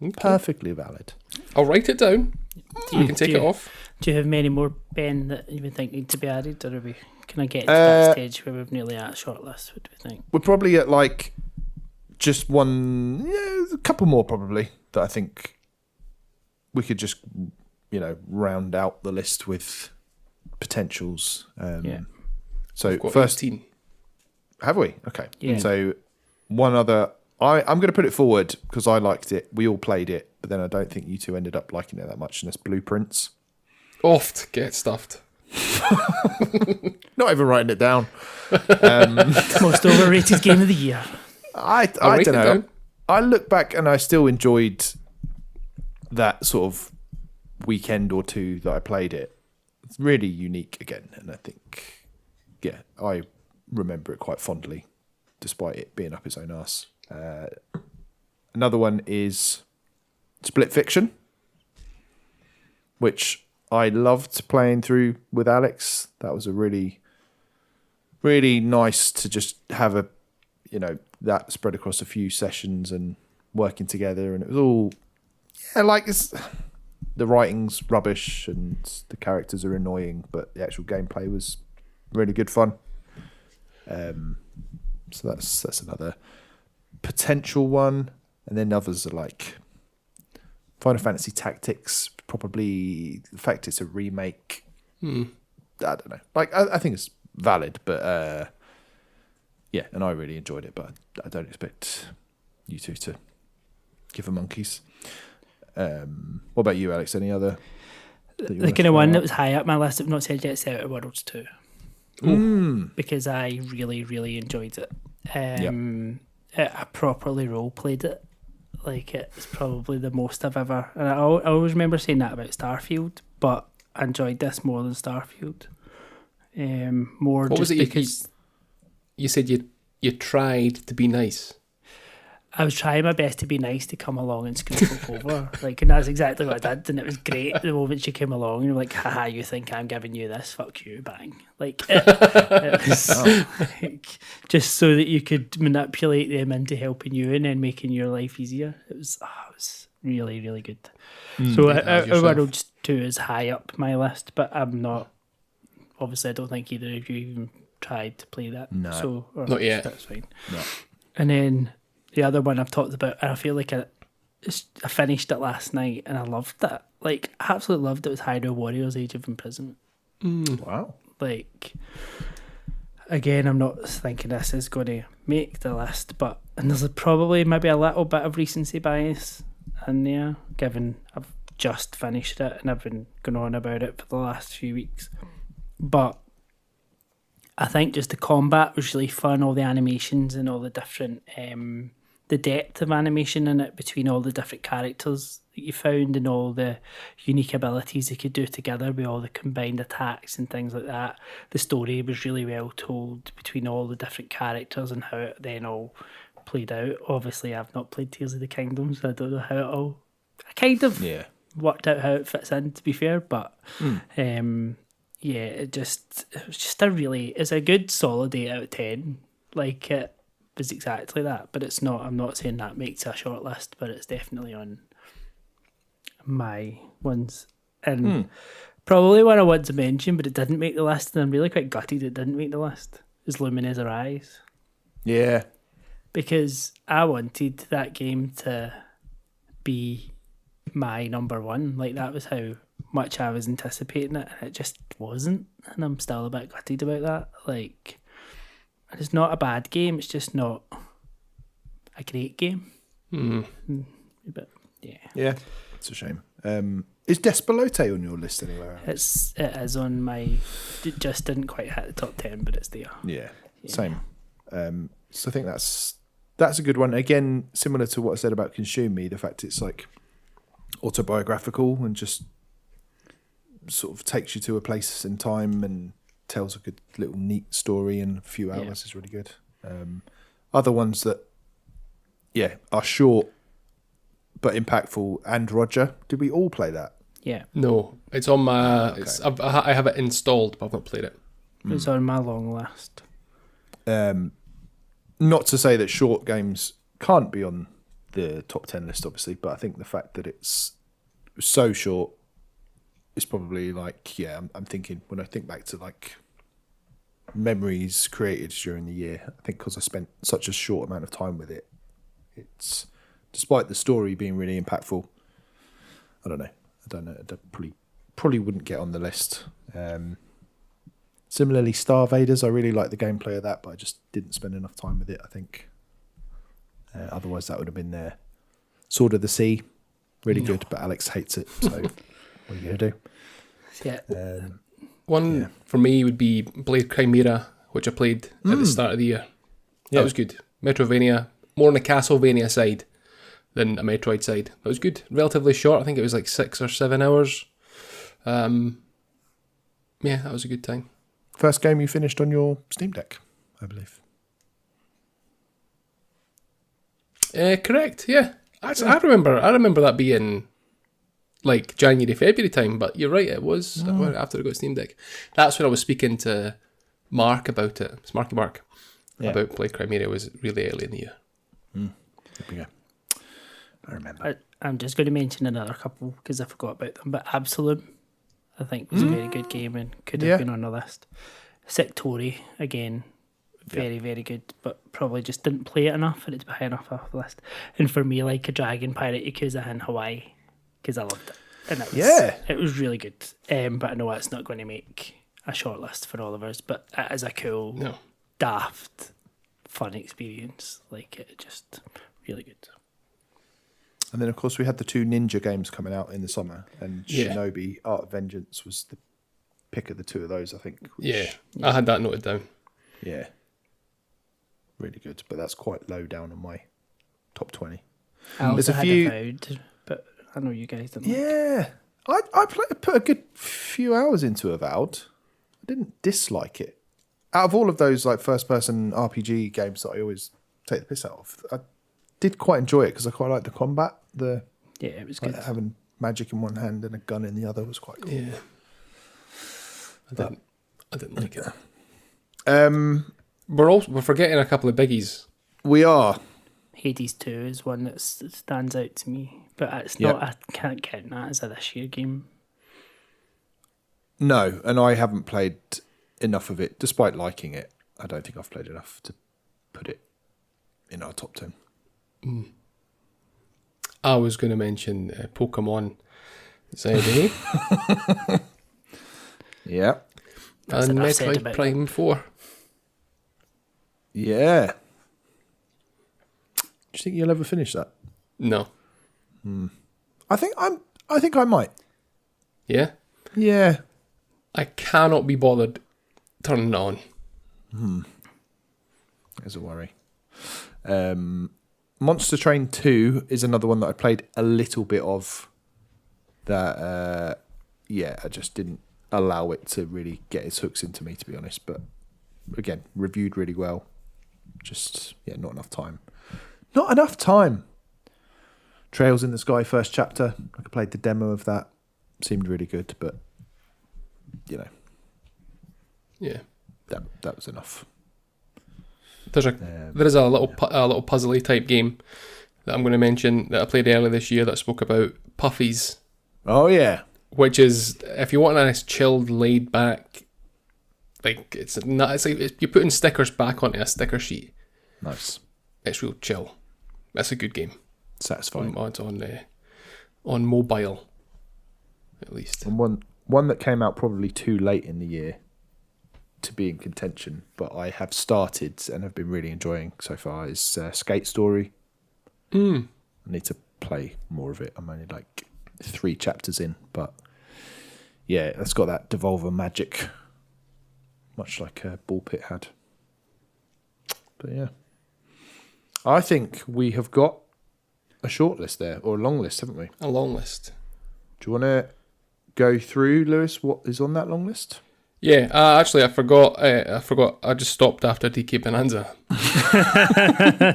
[SPEAKER 2] Okay. Perfectly valid.
[SPEAKER 1] I'll write it down. You can take it off.
[SPEAKER 3] Do you have many more, Ben, that you would think need to be added? Or can I get to that stage where we've nearly at Shortlist? What do you think?
[SPEAKER 2] We're probably at just one, a couple more probably that I think we could just, round out the list with potentials. So
[SPEAKER 1] We've got
[SPEAKER 2] first,
[SPEAKER 1] 18.
[SPEAKER 2] have we? Okay.
[SPEAKER 3] Yeah.
[SPEAKER 2] So one other, I'm going to put it forward because I liked it. We all played it, but then I don't think you two ended up liking it that much. And it's Blueprints.
[SPEAKER 1] Oft get stuffed.
[SPEAKER 2] Not even writing it down.
[SPEAKER 3] Most overrated game of the year.
[SPEAKER 2] I
[SPEAKER 1] write
[SPEAKER 2] don't
[SPEAKER 1] it
[SPEAKER 2] know.
[SPEAKER 1] down.
[SPEAKER 2] I look back and I still enjoyed that sort of weekend or two that I played it. It's really unique again, and I think, I remember it quite fondly, despite it being up its own arse. Another one is Split Fiction, which I loved playing through with Alex. That was a really, really nice to just have that spread across a few sessions and working together, and it was all the writing's rubbish and the characters are annoying, but the actual gameplay was really good fun. So that's another potential one, and then others are like Final Fantasy Tactics. Probably the fact it's a remake. I don't know. I think it's valid, but and I really enjoyed it, but I don't expect you two to give a monkeys. What about you, Alex? Any other?
[SPEAKER 3] The kind of one that was high up my list, I've not said yet, is Outer Worlds 2. Because I really, really enjoyed it. I properly role played it. It's probably the most I've ever. And I always remember saying that about Starfield, but I enjoyed this more than Starfield. More.
[SPEAKER 1] What was it?
[SPEAKER 3] Because
[SPEAKER 1] You said you tried to be nice.
[SPEAKER 3] I was trying my best to be nice to come along and screw folk over. And that's exactly what I did. And it was great the moment she came along. And you're like, haha, you think I'm giving you this? Fuck you, bang. It was just so that you could manipulate them into helping you and then making your life easier. It was really, really good. So Outer Worlds 2 is high up my list, but I'm not. Obviously, I don't think either of you even tried to play that.
[SPEAKER 2] No.
[SPEAKER 1] Not yet.
[SPEAKER 3] That's fine.
[SPEAKER 2] No.
[SPEAKER 3] And then the other one I've talked about, and I feel like I finished it last night and I loved it. I absolutely loved it. It was Hyrule Warriors Age of Imprisonment.
[SPEAKER 2] Wow.
[SPEAKER 3] Again, I'm not thinking this is going to make the list, and there's probably maybe a little bit of recency bias in there, given I've just finished it and I've been going on about it for the last few weeks. But I think just the combat was really fun, all the animations and all the different, the depth of animation in it between all the different characters that you found and all the unique abilities they could do together with all the combined attacks and things like that. The story was really well told between all the different characters and how it then all played out. Obviously, I've not played Tears of the Kingdom, so I don't know how it all... I kind of worked out how it fits in, to be fair, but... it was just it's a good solid 8 out of 10. It was exactly that, but it's not. I'm not saying that makes a short list, but it's definitely on my ones. And probably one I want to mention, but it didn't make the list, and I'm really quite gutted it didn't make the list, is Luminous Arise.
[SPEAKER 2] Yeah.
[SPEAKER 3] Because I wanted that game to be my number one. That was how much I was anticipating it, and it just wasn't, and I'm still a bit gutted about that. It's not a bad game, it's just not a great game. But yeah,
[SPEAKER 2] it's a shame. Is Despelote on your list anywhere else?
[SPEAKER 3] it is on my. It just didn't quite hit the top 10, but it's there.
[SPEAKER 2] Yeah. Same. So I think that's a good one. Again, similar to what I said about Consume Me, the fact it's autobiographical and just sort of takes you to a place in time and tells a good little neat story in a few hours is really good. Other ones that are short but impactful, and Roger, did we all play that?
[SPEAKER 3] Yeah.
[SPEAKER 1] No, it's on my...
[SPEAKER 2] Okay.
[SPEAKER 1] I have it installed, but I've not played it.
[SPEAKER 3] It's on my long list.
[SPEAKER 2] Not to say that short games can't be on the top 10 list, obviously, but I think the fact that it's so short is probably I'm thinking, when I think back to memories created during the year, I think because I spent such a short amount of time with it, it's, despite the story being really impactful, I don't know, don't know. That probably wouldn't get on the list. Similarly, Star Vaders, I really like the gameplay of that, but I just didn't spend enough time with it, I think. Otherwise, that would have been there. Sword of the Sea, really good, but Alex hates it, so what are you going to do?
[SPEAKER 3] Yeah.
[SPEAKER 1] One for me would be Blade Chimera, which I played at the start of the year. That was good. Metroidvania, more on the Castlevania side than a Metroid side. That was good. Relatively short. I think it was like 6 or 7 hours. That was a good time.
[SPEAKER 2] First game you finished on your Steam Deck, I believe.
[SPEAKER 1] Correct. Yeah. I remember that being like January, February time. But you're right. It was after I got Steam Deck. That's when I was speaking to Mark about it. It's Marky Mark about Blade Chimera. It was really early in the year.
[SPEAKER 2] There we go. I remember.
[SPEAKER 3] I'm just going to mention another couple because I forgot about them. But Absolute, I think, was a very good game and could have been on the list. Sectori, again, very, very good, but probably just didn't play it enough for it to be high enough off the list. And for me, Like a Dragon, Pirate Yakuza in Hawaii, because I loved it. And it was really good. But I know it's not going to make a shortlist for all of us, but it is a cool, daft, fun experience. Like, it just really good.
[SPEAKER 2] And then, of course, we had the 2 Ninja games coming out in the summer, and Shinobi Art of Vengeance was the pick of the 2 of those, I think.
[SPEAKER 1] I had that noted down.
[SPEAKER 2] Yeah. Really good, but that's quite low down on my top 20.
[SPEAKER 3] I also had Avowed, but I know you guys didn't.
[SPEAKER 2] Yeah. I put a good few hours into Avowed. I didn't dislike it. Out of all of those like first-person RPG games that I always take the piss out of, I did quite enjoy it because I quite like the combat.
[SPEAKER 3] It was good.
[SPEAKER 2] Having magic in one hand and a gun in the other was quite cool.
[SPEAKER 1] Yeah. I didn't like it. We're forgetting a couple of biggies.
[SPEAKER 2] We are.
[SPEAKER 3] Hades 2 is one that stands out to me, but it's not. I can't count that as a this year game.
[SPEAKER 2] No, and I haven't played enough of it, despite liking it. I don't think I've played enough to put it in our top 10.
[SPEAKER 1] I was going to mention Pokemon ZA
[SPEAKER 2] Yeah.
[SPEAKER 1] and Metroid Prime 4.
[SPEAKER 2] Yeah. Do you think you'll ever finish that?
[SPEAKER 1] No.
[SPEAKER 2] I think I might.
[SPEAKER 1] Yeah?
[SPEAKER 2] Yeah.
[SPEAKER 1] I cannot be bothered turning it on.
[SPEAKER 2] There's a worry. Monster Train 2 is another one that I played a little bit of that, I just didn't allow it to really get its hooks into me, to be honest. But again, reviewed really well. Just, not enough time. Not enough time. Trails in the Sky first chapter. I played the demo of that. Seemed really good, but,
[SPEAKER 1] Yeah.
[SPEAKER 2] That was enough.
[SPEAKER 1] There is a little puzzly type game that I'm going to mention that I played earlier this year that spoke about puffies.
[SPEAKER 2] Oh yeah,
[SPEAKER 1] which is if you want a nice chilled, laid back, like it's you're putting stickers back onto a sticker sheet.
[SPEAKER 2] Nice.
[SPEAKER 1] It's real chill. That's a good game.
[SPEAKER 2] Satisfying.
[SPEAKER 1] On mobile, at least.
[SPEAKER 2] And one that came out probably too late in the year to be in contention, but I have started and have been really enjoying so far is Skate Story. I need to play more of it. I'm only like 3 chapters in, but it's got that Devolver magic, much like Ball Pit had. But I think we have got a short list there, or a long list, haven't we?
[SPEAKER 1] A long list.
[SPEAKER 2] Do you want to go through, Lewis, what is on that long list?
[SPEAKER 1] Yeah, actually, I forgot. I just stopped after DK Bonanza.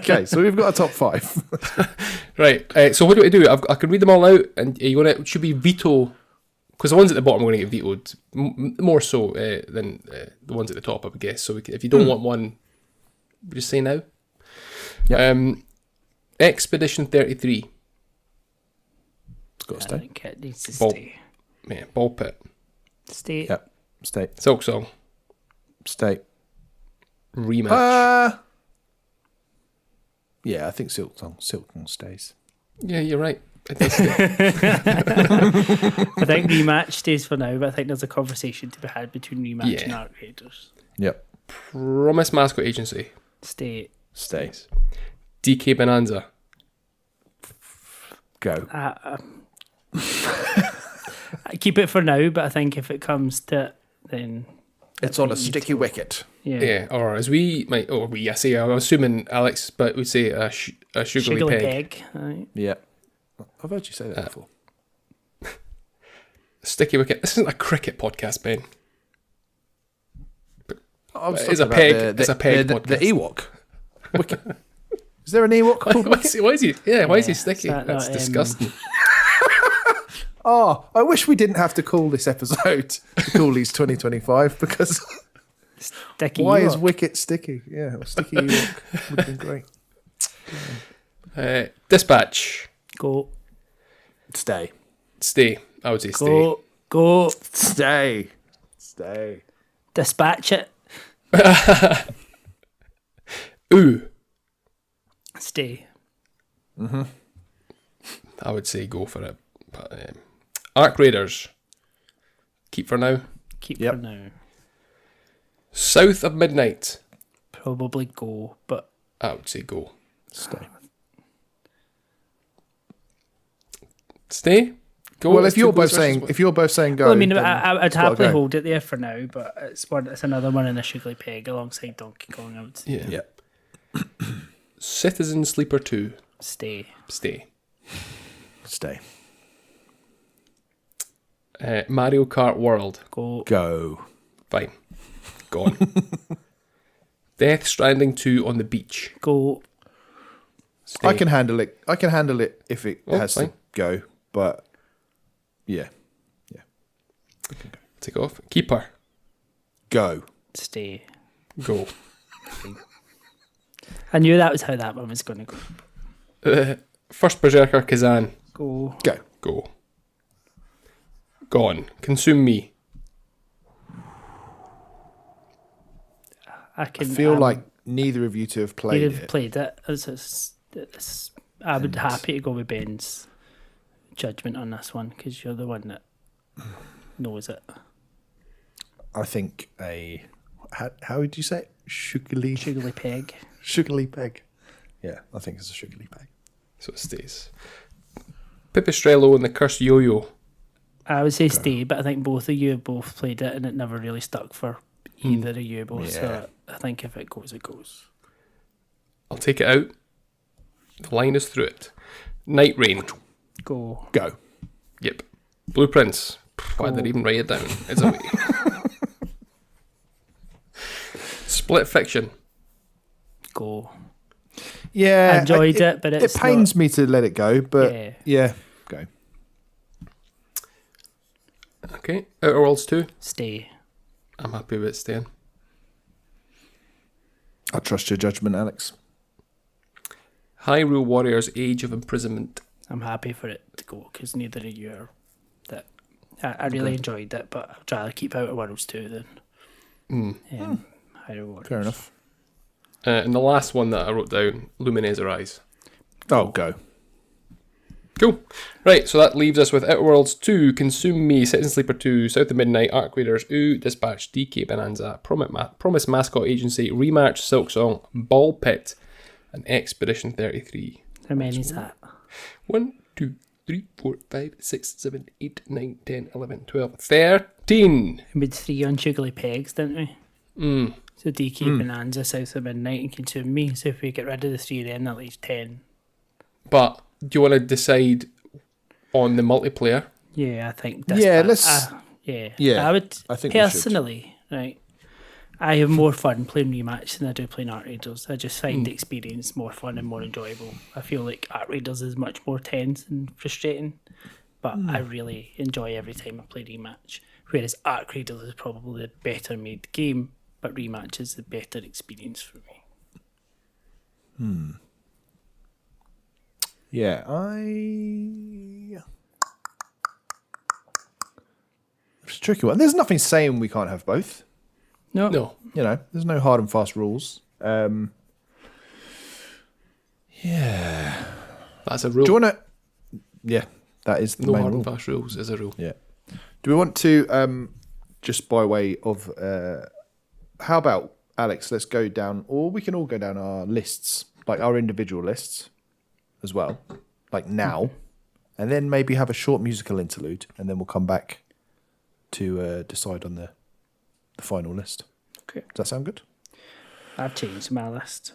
[SPEAKER 2] Okay, so we've got a top 5.
[SPEAKER 1] Right. So what do I do? I can read them all out, and should we veto? Because the ones at the bottom are going to get vetoed more so than the ones at the top, I would guess. So if you don't want one, we just say now.
[SPEAKER 2] Yep.
[SPEAKER 1] Expedition 33.
[SPEAKER 2] It's got to stay.
[SPEAKER 3] I think it needs to stay.
[SPEAKER 1] Yeah, Ball Pit.
[SPEAKER 3] Stay.
[SPEAKER 2] Yep. Stay.
[SPEAKER 1] Silk Song.
[SPEAKER 2] Stay.
[SPEAKER 1] Rematch.
[SPEAKER 2] I think Silk Song stays.
[SPEAKER 1] Yeah, you're right. It does stay.
[SPEAKER 3] I think rematch stays for now, but I think there's a conversation to be had between rematch and Arc Raiders.
[SPEAKER 2] Yep.
[SPEAKER 1] Promise Mascot Agency.
[SPEAKER 3] Stay.
[SPEAKER 1] DK Bonanza.
[SPEAKER 2] Go.
[SPEAKER 3] I keep it for now, but I think if it comes to it, then
[SPEAKER 2] It's on a sticky wicket.
[SPEAKER 3] yeah.
[SPEAKER 1] Or as we might, I say, I'm assuming Alex, but we'd say a sugary peg.
[SPEAKER 3] Right.
[SPEAKER 2] Yeah. I've heard you say that before.
[SPEAKER 1] Sticky wicket. This isn't a cricket podcast, Ben.
[SPEAKER 2] It's
[SPEAKER 1] a peg. It's a peg
[SPEAKER 2] The
[SPEAKER 1] podcast.
[SPEAKER 2] Ewok. Wicket. Is there an Ewok called
[SPEAKER 1] Why
[SPEAKER 2] Wicket?
[SPEAKER 1] is he? Yeah, why is he sticky?
[SPEAKER 3] Is that
[SPEAKER 1] That's
[SPEAKER 3] not,
[SPEAKER 1] disgusting.
[SPEAKER 2] Oh, I wish we didn't have to call this episode the Coolies 2025 because
[SPEAKER 3] Sticky
[SPEAKER 2] why is
[SPEAKER 3] Ewok.
[SPEAKER 2] Wicket sticky? Yeah, or sticky Ewok would have been great.
[SPEAKER 1] Dispatch.
[SPEAKER 3] Go.
[SPEAKER 2] Stay.
[SPEAKER 1] I would say stay.
[SPEAKER 3] Go.
[SPEAKER 2] Stay.
[SPEAKER 3] Dispatch it.
[SPEAKER 1] Ooh.
[SPEAKER 3] Stay.
[SPEAKER 1] I would say go for it. But Arc Raiders. Keep for now.
[SPEAKER 3] Keep
[SPEAKER 2] Yep.
[SPEAKER 3] for now.
[SPEAKER 1] South of Midnight.
[SPEAKER 3] Probably go, but
[SPEAKER 1] I would say go.
[SPEAKER 2] Stay.
[SPEAKER 1] Stay. Go.
[SPEAKER 2] Well,
[SPEAKER 1] It's
[SPEAKER 2] if you're
[SPEAKER 1] two goes
[SPEAKER 2] both
[SPEAKER 1] versus
[SPEAKER 2] saying go,
[SPEAKER 3] well, I mean,
[SPEAKER 2] then
[SPEAKER 3] I'd
[SPEAKER 2] it's gotta
[SPEAKER 3] happily
[SPEAKER 2] go.
[SPEAKER 3] hold it there for now, but it's another one in a sugary peg alongside Donkey Kong. I would say.
[SPEAKER 1] Yeah.
[SPEAKER 2] Yeah.
[SPEAKER 1] Citizen Sleeper 2.
[SPEAKER 3] Stay.
[SPEAKER 1] Stay. Mario Kart World.
[SPEAKER 3] Go.
[SPEAKER 1] Fine. Gone. Death Stranding 2 on the beach.
[SPEAKER 3] Go.
[SPEAKER 1] Stay.
[SPEAKER 2] I can handle it. If it has
[SPEAKER 1] fine.
[SPEAKER 2] to go, but yeah.
[SPEAKER 1] Take off. Keeper.
[SPEAKER 2] Go.
[SPEAKER 3] Stay.
[SPEAKER 1] Go.
[SPEAKER 3] I knew that was how that one was going to go.
[SPEAKER 1] First Berserker Kazan.
[SPEAKER 3] Go.
[SPEAKER 2] Go.
[SPEAKER 1] Go. Gone. Consume Me.
[SPEAKER 3] I can
[SPEAKER 2] I feel like neither of you two have played
[SPEAKER 3] you've
[SPEAKER 2] it.
[SPEAKER 3] played it. I would happy to go with Ben's judgment on this one because you're the one that knows it.
[SPEAKER 2] I think how would you say it? Sugary
[SPEAKER 3] peg.
[SPEAKER 2] Sugary peg. Yeah, I think it's a sugary peg.
[SPEAKER 1] So it stays. Pipistrello and the Cursed Yo-Yo.
[SPEAKER 3] I would say stay, but I think both of you have both played it and it never really stuck for either of you both.
[SPEAKER 2] Yeah.
[SPEAKER 3] So I think if it goes, it goes.
[SPEAKER 1] I'll take it out. The line is through it. Night Rain.
[SPEAKER 3] Go.
[SPEAKER 1] Yep. Blueprints. Why did I even write it down? It's away. Split Fiction.
[SPEAKER 3] Go.
[SPEAKER 2] Yeah,
[SPEAKER 3] I enjoyed it, but it's
[SPEAKER 2] it pains me to let it go. But yeah, go.
[SPEAKER 1] Okay. Outer Worlds 2.
[SPEAKER 3] Stay.
[SPEAKER 1] I'm happy with it staying.
[SPEAKER 2] I trust your judgment, Alex.
[SPEAKER 1] Hyrule Warriors Age of Imprisonment.
[SPEAKER 3] I'm happy for it to go because neither of you are that. I really enjoyed it, but I'll try to keep Outer Worlds 2 then. Hyrule Warriors.
[SPEAKER 2] Fair enough.
[SPEAKER 1] And the last one that I wrote down, Lumina's Rise.
[SPEAKER 2] Oh, go.
[SPEAKER 1] Cool. Right, so that leaves us with Outer Worlds 2, Consume Me, Citizen Sleeper 2, South of Midnight, Arc Raiders, Ooh, Dispatch, DK Bonanza, Promise Mascot Agency, Rematch, Silk Song, Ball Pit, and Expedition 33.
[SPEAKER 3] How many is that?
[SPEAKER 1] 1, 2, 3, 4, 5, 6, 7, 8, 9, 10, 11, 12, 13.
[SPEAKER 3] We made 3 on sugary pegs, didn't we? So DK Bonanza, South of Midnight, and Consume Me. So if we get rid of the 3 then, that leaves 10.
[SPEAKER 1] But do you want to decide on the multiplayer?
[SPEAKER 3] Yeah, I think
[SPEAKER 2] Yeah,
[SPEAKER 3] I would
[SPEAKER 2] I think we should.
[SPEAKER 3] personally, right. I have more fun playing Rematch than I do playing Arc Raiders. I just find the experience more fun and more enjoyable. I feel like Arc Raiders is much more tense and frustrating, but I really enjoy every time I play Rematch. Whereas Arc Raiders is probably the better made game, but Rematch is the better experience for me.
[SPEAKER 2] Yeah, it's a tricky one. There's nothing saying we can't have both.
[SPEAKER 1] No.
[SPEAKER 2] You know, there's no hard and fast rules. Yeah.
[SPEAKER 1] That's a rule.
[SPEAKER 2] Do you want to Yeah, that is the
[SPEAKER 1] No
[SPEAKER 2] main
[SPEAKER 1] hard and
[SPEAKER 2] rule.
[SPEAKER 1] fast rules is a rule.
[SPEAKER 2] Yeah. Do we want to, just by way of, how about, Alex, let's go down, or we can all go down our lists, like our individual lists as well, like now, and then maybe have a short musical interlude, and then we'll come back to decide on the final list.
[SPEAKER 3] Okay.
[SPEAKER 2] Does that sound good?
[SPEAKER 3] I've changed my list.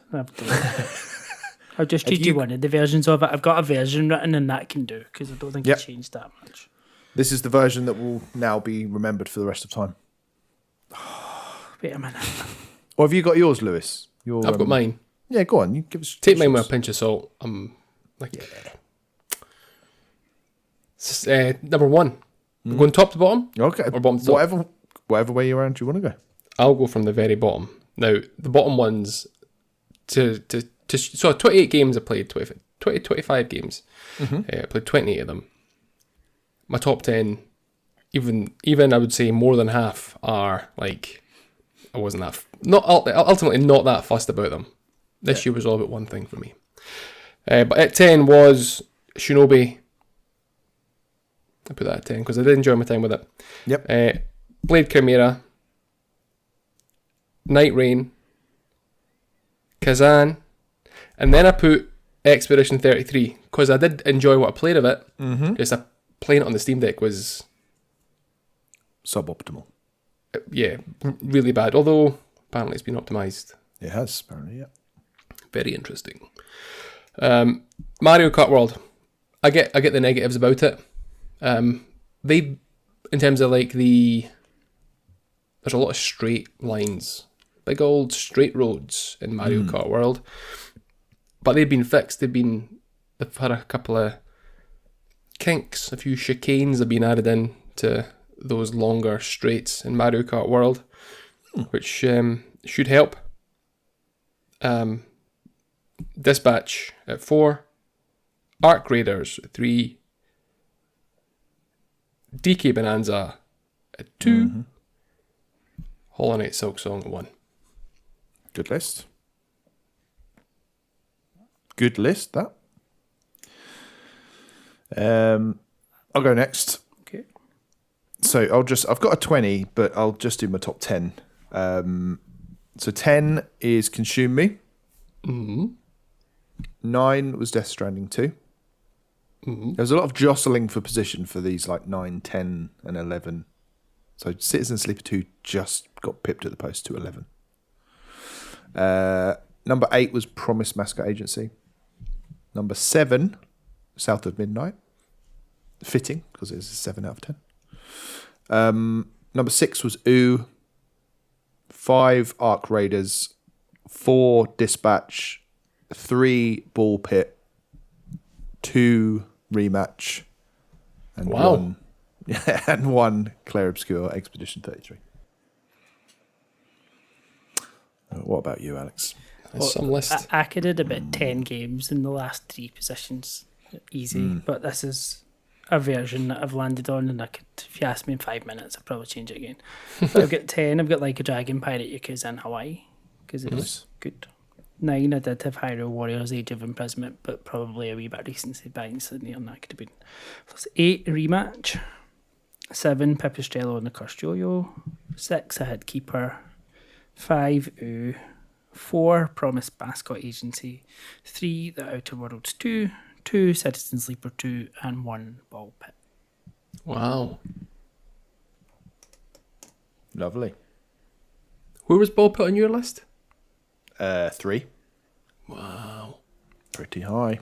[SPEAKER 3] I'll just read you one of the versions of it. I've got a version written, and that can do, because I don't think it's changed that much.
[SPEAKER 2] This is the version that will now be remembered for the rest of time.
[SPEAKER 3] Wait a minute.
[SPEAKER 2] Or have you got yours, Lewis?
[SPEAKER 1] I've got mine.
[SPEAKER 2] Yeah, go on. You give us.
[SPEAKER 1] Take mine with a pinch of salt. Number one. We're going top to bottom?
[SPEAKER 2] Okay.
[SPEAKER 1] Or bottom to top?
[SPEAKER 2] Whatever way around you want to go.
[SPEAKER 1] I'll go from the very bottom. Now, the bottom ones, so 28 games I played, 25 games. I played 28 of them. My top 10, even I would say more than half are like, I wasn't that, ultimately not that fussed about them. This year was all about one thing for me. But at 10 was Shinobi. I put that at 10 because I did enjoy my time with it.
[SPEAKER 2] Yep.
[SPEAKER 1] Blade Chimera, Night Rain, Kazan, and then I put Expedition 33 because I did enjoy what I played of it. Just playing it on the Steam Deck was
[SPEAKER 2] suboptimal.
[SPEAKER 1] Really bad. Although apparently it's been optimized.
[SPEAKER 2] It has apparently, yeah.
[SPEAKER 1] Very interesting. Mario Kart World. I get the negatives about it. They, in terms of like there's a lot of straight lines, big old straight roads in Mario Kart World, but they've been fixed. They've had a couple of kinks, a few chicanes have been added in to those longer straights in Mario Kart World, which should help. Dispatch at 4, Arc Raiders at 3, DK Bonanza at 2, Hollow Knight Silk Song at 1.
[SPEAKER 2] Good list. Good list, that. I'll go next.
[SPEAKER 3] Okay.
[SPEAKER 2] So I've got a 20, but I'll just do my top 10. So 10 is Consume Me. 9 was Death Stranding 2. There's a lot of jostling for position for these, like 9, 10, and 11. So Citizen Sleeper 2 just got pipped at the post to 11. Number 8 was Promise Mascot Agency. Number 7, South of Midnight. Fitting, because it's a 7 out of 10. Number 6 was Ooh. 5, Arc Raiders. 4, Dispatch. 3, Ball Pit. 2, Rematch. And
[SPEAKER 1] wow.
[SPEAKER 2] And 1, Clair Obscur Expedition 33. What about you, Alex?
[SPEAKER 1] That's some list.
[SPEAKER 3] I could have did about 10 games in the last 3 positions. Easy. But this is a version that I've landed on, and I could, if you ask me in 5 minutes, I'll probably change it again. But I've got 10. I've got Like a Dragon, Pirate Yakuza, and Hawaii, because it's good. 9, I did have Hyrule Warriors Age of Imprisonment, but probably a wee bit recency bias in there, and that could have been. Plus 8, Rematch. 7, Pipistrello and the Cursed Yo-Yo. 6, I had Keeper. 5, Ooh. 4, Promise Mascot Agency. 3, The Outer Worlds 2. 2, Citizen Sleeper 2. And 1, Ball Pit.
[SPEAKER 1] Wow.
[SPEAKER 2] Lovely.
[SPEAKER 1] Where was Ball Pit on your list?
[SPEAKER 2] 3.
[SPEAKER 1] Wow.
[SPEAKER 2] Pretty high.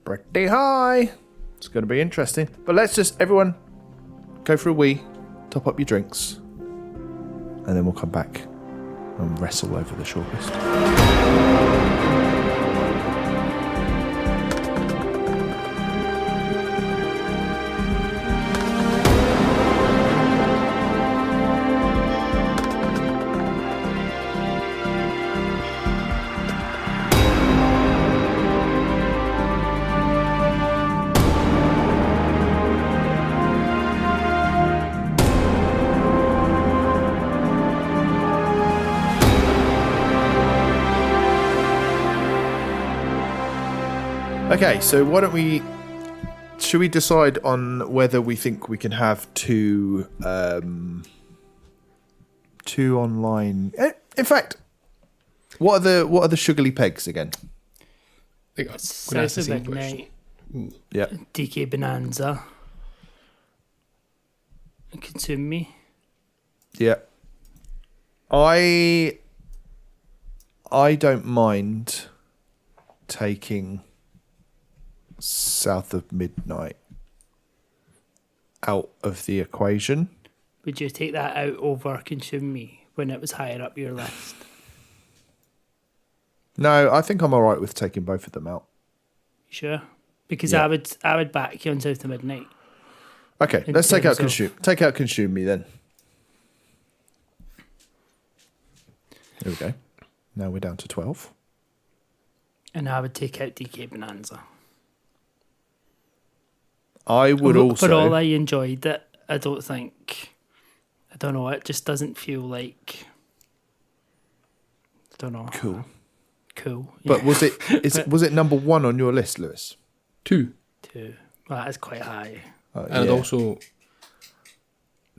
[SPEAKER 2] Pretty high. It's going to be interesting. But let's just, everyone, go for a wee, top up your drinks, and then we'll come back and wrestle over the shortlist. Okay, so why don't we... Should we decide on whether we think we can have two online... In fact, what are the sugary pegs again?
[SPEAKER 1] I think I'm gonna ask
[SPEAKER 3] South
[SPEAKER 1] the
[SPEAKER 3] of
[SPEAKER 1] same question.
[SPEAKER 3] Midnight,
[SPEAKER 2] Yeah.
[SPEAKER 3] DK Bonanza, and Consume Me.
[SPEAKER 2] Yeah. I don't mind taking South of Midnight out of the equation.
[SPEAKER 3] Would you take that out over Consume Me when it was higher up your list?
[SPEAKER 2] No, I think I'm all right with taking both of them out.
[SPEAKER 3] Sure. Because
[SPEAKER 2] Yeah.
[SPEAKER 3] I would back you on South of Midnight.
[SPEAKER 2] Okay,
[SPEAKER 3] In
[SPEAKER 2] let's take out
[SPEAKER 3] terms of-
[SPEAKER 2] Consume Me then. There we go. Now we're down to 12.
[SPEAKER 3] And I would take out DK Bonanza.
[SPEAKER 2] I would also...
[SPEAKER 3] For all I enjoyed it, I don't know, it just doesn't feel like... I don't know.
[SPEAKER 2] Cool.
[SPEAKER 3] Cool.
[SPEAKER 2] But was it number 1 on your list, Lewis?
[SPEAKER 1] 2.
[SPEAKER 3] Well, that is quite high.
[SPEAKER 1] And I'd also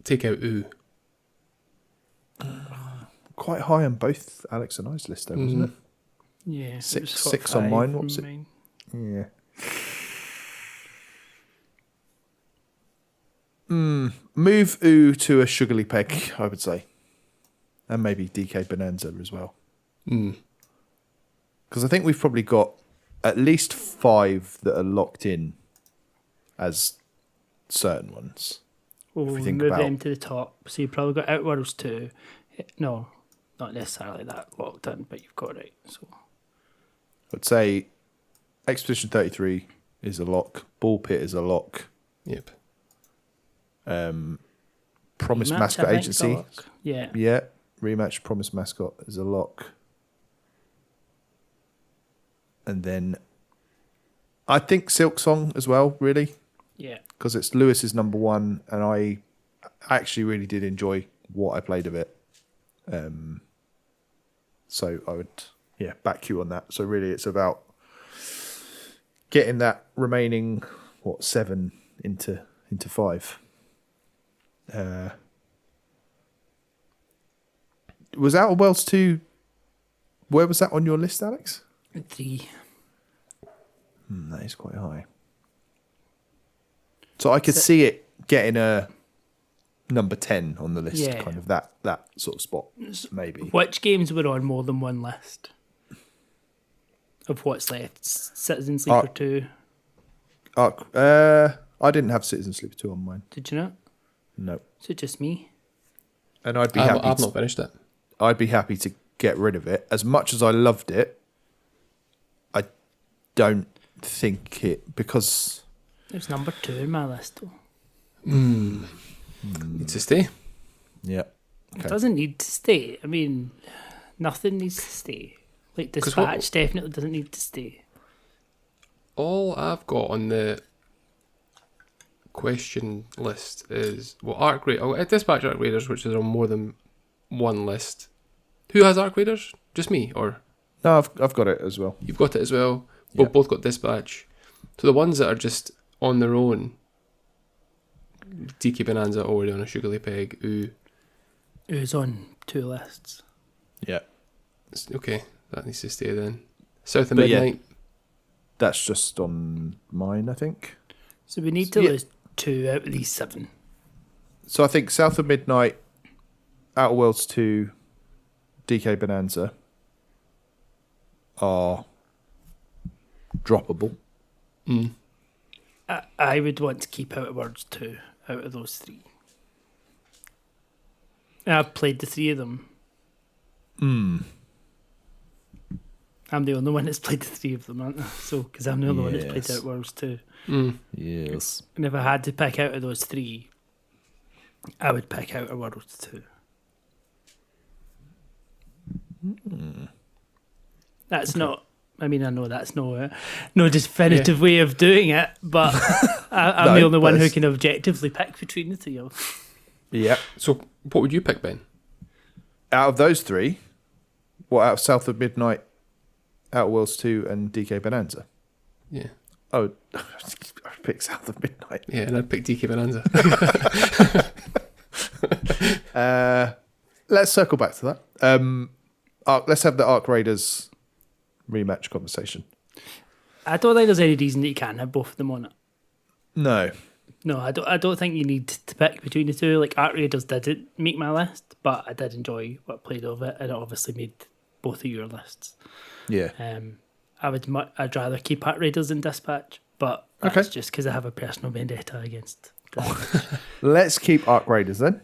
[SPEAKER 1] take out Ooh.
[SPEAKER 2] Quite high on both Alex and I's list, though, wasn't it?
[SPEAKER 3] Yeah. it was
[SPEAKER 2] Six
[SPEAKER 3] top
[SPEAKER 2] on mine.
[SPEAKER 3] five
[SPEAKER 2] What was it?
[SPEAKER 3] mine.
[SPEAKER 2] Yeah. Move Ooh to a sugary peg, I would say. And maybe DK Bonanza as well. Because I think we've probably got at least 5 that are locked in as certain ones.
[SPEAKER 3] Well,
[SPEAKER 2] we
[SPEAKER 3] we'll
[SPEAKER 2] think
[SPEAKER 3] move
[SPEAKER 2] about-
[SPEAKER 3] them to the top. So you've probably got Outworlds 2. No, not necessarily that locked in, but you've got it. So
[SPEAKER 2] I'd say Expedition 33 is a lock. Ball Pit is a lock.
[SPEAKER 1] Yep.
[SPEAKER 2] Promise
[SPEAKER 3] Rematch,
[SPEAKER 2] Mascot
[SPEAKER 3] I think, is a
[SPEAKER 2] Agency.
[SPEAKER 3] lock. Yeah.
[SPEAKER 2] Yeah. Rematch Promise Mascot is a lock. And then I think Silk Song as well, really.
[SPEAKER 3] Yeah.
[SPEAKER 2] Because it's Lewis's number 1, and I actually really did enjoy what I played of it. So I would, back you on that. So really, it's about getting that remaining 7 into 5. Was Outer Worlds 2? Where was that on your list, Alex?
[SPEAKER 3] 3.
[SPEAKER 2] That is quite high. So I could see it getting a number 10 on the list,
[SPEAKER 3] Yeah.
[SPEAKER 2] kind of that sort of spot, maybe.
[SPEAKER 3] Which games were on more than one list? Of what's left? Citizen Sleeper 2.
[SPEAKER 2] I didn't have Citizen Sleeper 2 on mine.
[SPEAKER 3] Did you not?
[SPEAKER 2] No.
[SPEAKER 3] Is it just me?
[SPEAKER 2] And I'd be
[SPEAKER 1] I've
[SPEAKER 2] happy.
[SPEAKER 1] not finished it.
[SPEAKER 2] I'd be happy to get rid of it. As much as I loved it, I don't think it, because
[SPEAKER 3] It was number 2 in my list, though.
[SPEAKER 1] Needs to stay.
[SPEAKER 2] yeah.
[SPEAKER 3] It doesn't need to stay. I mean, nothing needs to stay. Like
[SPEAKER 1] 'Cause what-
[SPEAKER 3] Dispatch definitely doesn't need to stay.
[SPEAKER 1] All I've got on the question list is Arc Raiders. Dispatch Arc Raiders, which is on more than one list. Who has Arc Raiders? Just me, or
[SPEAKER 2] No, I've got it as well.
[SPEAKER 1] you've got it as well?
[SPEAKER 2] Yeah.
[SPEAKER 1] Both got Dispatch. So the ones that are just on their own, DK Bonanza already on a sugary peg. Ooh,
[SPEAKER 3] It was on 2 lists.
[SPEAKER 2] Yeah.
[SPEAKER 1] okay, that needs to stay then. South of
[SPEAKER 2] But yeah.
[SPEAKER 1] Midnight.
[SPEAKER 2] That's just on mine, I think.
[SPEAKER 3] So we need to
[SPEAKER 2] Yeah.
[SPEAKER 3] lose 2 out of these 7.
[SPEAKER 2] So I think South of Midnight, Outer Worlds 2, DK Bonanza are droppable.
[SPEAKER 3] I would want to keep Outer Worlds 2 out of those 3. I've played the 3 of them. I'm the only one that's played the 3 of them, aren't I? So, because I'm the only one that's played
[SPEAKER 2] Yes.
[SPEAKER 3] Outer Worlds 2.
[SPEAKER 2] Yes.
[SPEAKER 3] And if I had to pick out of those 3, I would pick Outer Worlds 2. That's not. I mean, I know that's no definitive way of doing it, but I'm
[SPEAKER 2] No,
[SPEAKER 3] the only one
[SPEAKER 2] but
[SPEAKER 3] who
[SPEAKER 2] it's-
[SPEAKER 3] can objectively pick between the 3 of them.
[SPEAKER 2] Yeah.
[SPEAKER 1] So what would you pick, Ben?
[SPEAKER 2] Out of those 3, out of South of Midnight, Outer Worlds 2, and DK Bonanza?
[SPEAKER 1] Yeah.
[SPEAKER 2] Oh, I picked South of Midnight.
[SPEAKER 1] Yeah, and I'd pick DK Bonanza.
[SPEAKER 2] Let's circle back to that. Let's have the Arc Raiders rematch conversation.
[SPEAKER 3] I don't think there's any reason that you can't have both of them on it.
[SPEAKER 2] No.
[SPEAKER 3] No, I don't think you need to pick between the two. Like, Arc Raiders didn't make my list, but I did enjoy what I played of it, and it obviously made both of your lists.
[SPEAKER 2] Yeah.
[SPEAKER 3] I'd rather keep Arc Raiders than Dispatch, but that's just because I have a personal vendetta against Dispatch.
[SPEAKER 2] Let's keep Arc Raiders then.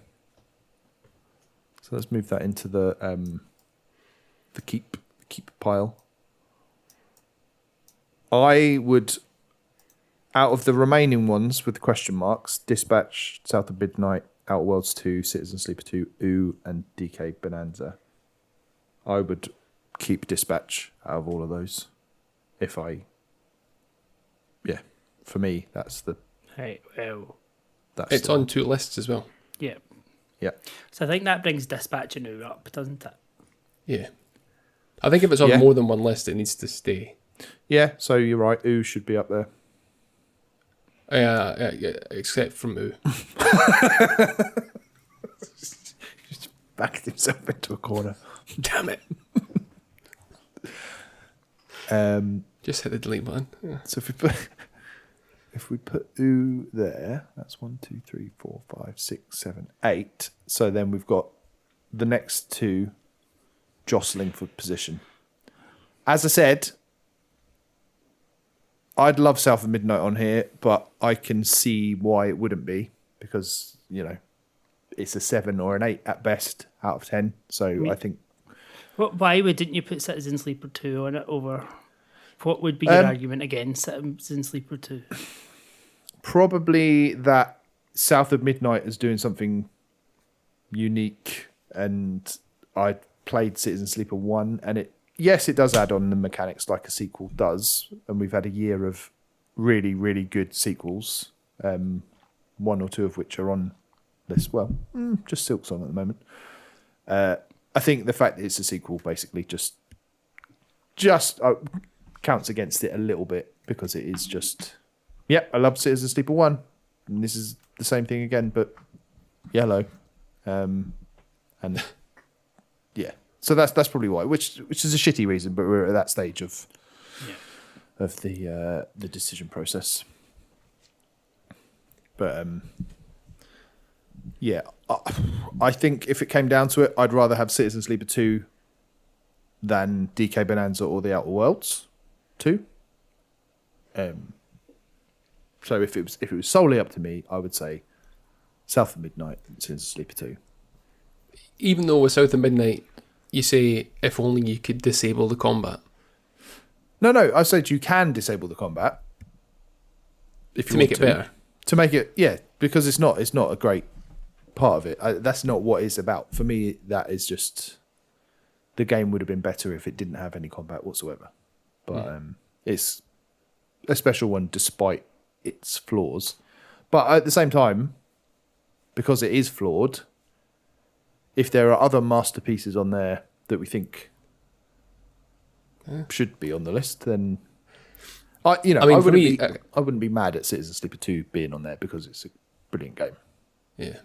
[SPEAKER 2] So let's move that into the keep pile. I would, out of the remaining ones with the question marks, Dispatch, South of Midnight, Outer Worlds 2, Citizen Sleeper 2, OO, and DK Bonanza. I would keep Dispatch out of all of those. For me, that's the...
[SPEAKER 3] Right, well...
[SPEAKER 1] It's on 2 lists as well.
[SPEAKER 3] Yeah.
[SPEAKER 2] Yeah.
[SPEAKER 3] So I think that brings Dispatch and OO up, doesn't it?
[SPEAKER 1] Yeah. I think if it's on more than one list, it needs to stay.
[SPEAKER 2] Yeah, so you're right. OO should be up there.
[SPEAKER 1] Yeah, except from OO.
[SPEAKER 2] Just backed himself into a corner.
[SPEAKER 1] Damn it. Just hit the delete button. Yeah.
[SPEAKER 2] So if we put OO there, that's 1, 2, 3, 4, 5, 6, 7, 8. So then we've got the next two jostling for position. As I said, I'd love South of Midnight on here, but I can see why it wouldn't be, because, it's a 7 or an 8 at best out of 10. So I think...
[SPEAKER 3] Why wouldn't you put Citizen Sleeper 2 on it over... What would be your argument against Citizen Sleeper 2?
[SPEAKER 2] Probably that South of Midnight is doing something unique, and I played Citizen Sleeper 1, and it does add on the mechanics like a sequel does, and we've had a year of really, really good sequels, 1 or 2 of which are on this. Well, just Silk's on at the moment. I think the fact that it's a sequel basically just counts against it a little bit, because it is just, I love Citizen Sleeper 1, and this is the same thing again, but yellow. And yeah, so that's probably why, which is a shitty reason, but we're at that stage of the decision process. But I think if it came down to it, I'd rather have Citizen Sleeper 2 than DK Bonanza or the Outer Worlds 2. So if it was solely up to me, I would say South of Midnight and Citizen Sleeper 2.
[SPEAKER 1] Even though with South of Midnight, you say if only you could disable the combat.
[SPEAKER 2] No, I said you can disable the combat if you
[SPEAKER 1] to make it better.
[SPEAKER 2] To make it, because it's not a great part of it. That's not what it's about. For me, that is just, the game would have been better if it didn't have any combat whatsoever. But it's a special one despite its flaws. But at the same time, because it is flawed, if there are other masterpieces on there that we think should be on the list, then I wouldn't be mad at Citizen Sleeper 2 being on there, because it's a brilliant game.
[SPEAKER 1] Yeah.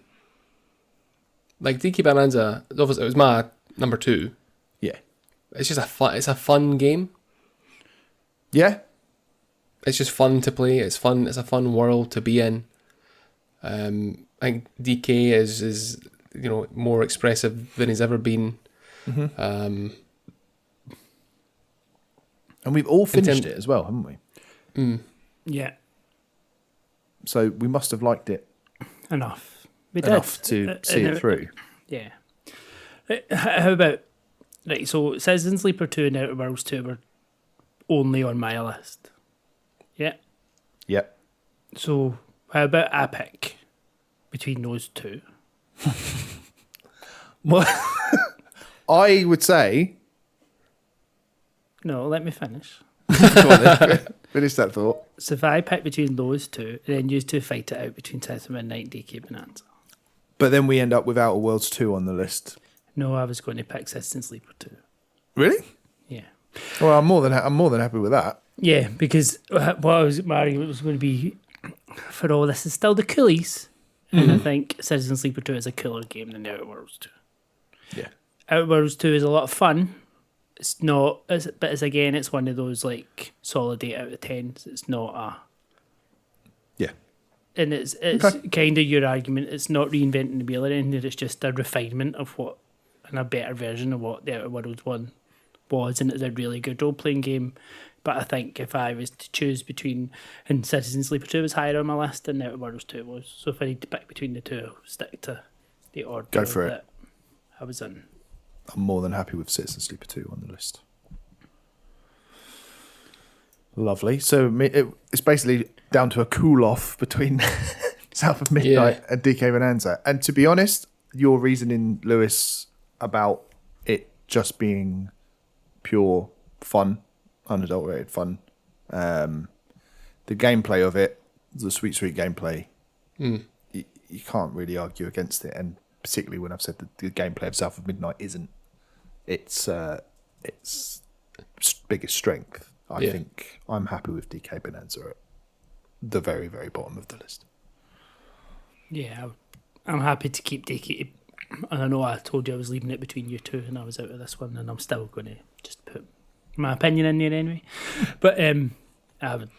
[SPEAKER 1] Like DK Bonanza, obviously it was my number 2.
[SPEAKER 2] Yeah.
[SPEAKER 1] It's just a fun game.
[SPEAKER 2] Yeah.
[SPEAKER 1] It's just fun to play. It's fun. It's a fun world to be in. I think DK is more expressive than he's ever been.
[SPEAKER 2] Mm-hmm. And we've all finished it as well, haven't we?
[SPEAKER 1] Mm.
[SPEAKER 3] Yeah.
[SPEAKER 2] So we must have liked it
[SPEAKER 3] enough
[SPEAKER 2] to see it through.
[SPEAKER 3] Yeah. How about, so Citizen Sleeper 2 and Outer Worlds 2 were only on my list. Yeah.
[SPEAKER 2] Yep.
[SPEAKER 3] So how about I pick between those two?
[SPEAKER 2] Well, I would say...
[SPEAKER 3] No, let me finish.
[SPEAKER 2] Finish that thought.
[SPEAKER 3] So if I pick between those two, then you two fight it out between South of Midnight and DK Bonanza.
[SPEAKER 2] But then we end up with Outer Worlds 2 on the list.
[SPEAKER 3] No, I was going to pick Citizen Sleeper 2.
[SPEAKER 2] Really?
[SPEAKER 3] Yeah.
[SPEAKER 2] Well, I'm more than happy with that.
[SPEAKER 3] Yeah, because my argument was going to be for all this is still the Coolies, and I think Citizen Sleeper 2 is a cooler game than Outer Worlds 2.
[SPEAKER 2] Yeah.
[SPEAKER 3] Outer Worlds 2 is a lot of fun. It's not, it's one of those like solid 8 out of 10. It's not a.
[SPEAKER 2] Yeah.
[SPEAKER 3] And it's
[SPEAKER 2] Okay.
[SPEAKER 3] kind of your argument. It's not reinventing the wheel or anything. It's just a refinement of what, and a better version of what the Outer Worlds 1 was, and it's a really good role playing game. But I think if I was to choose between, and Citizen Sleeper 2 was higher on my list than Outer Worlds 2 was. So if I need to pick between the two, I'll stick to the order
[SPEAKER 2] Go for it.
[SPEAKER 3] that I was in.
[SPEAKER 2] I'm more than happy with Citizen Sleeper 2 on the list. Lovely. So it's basically down to a cool off between South of Midnight and DK Bonanza. And to be honest, your reasoning, Lewis, about it just being pure fun, unadulterated fun, the gameplay of it, the sweet gameplay, you can't really argue against it. And particularly when I've said that the gameplay of South of Midnight isn't its biggest strength. I think I'm happy with DK Bonanza at the very, very bottom of the list.
[SPEAKER 3] Yeah, I'm happy to keep DK. And I know I told you I was leaving it between you two, and I was out of this one, and I'm still going to just put my opinion in there anyway. But I would,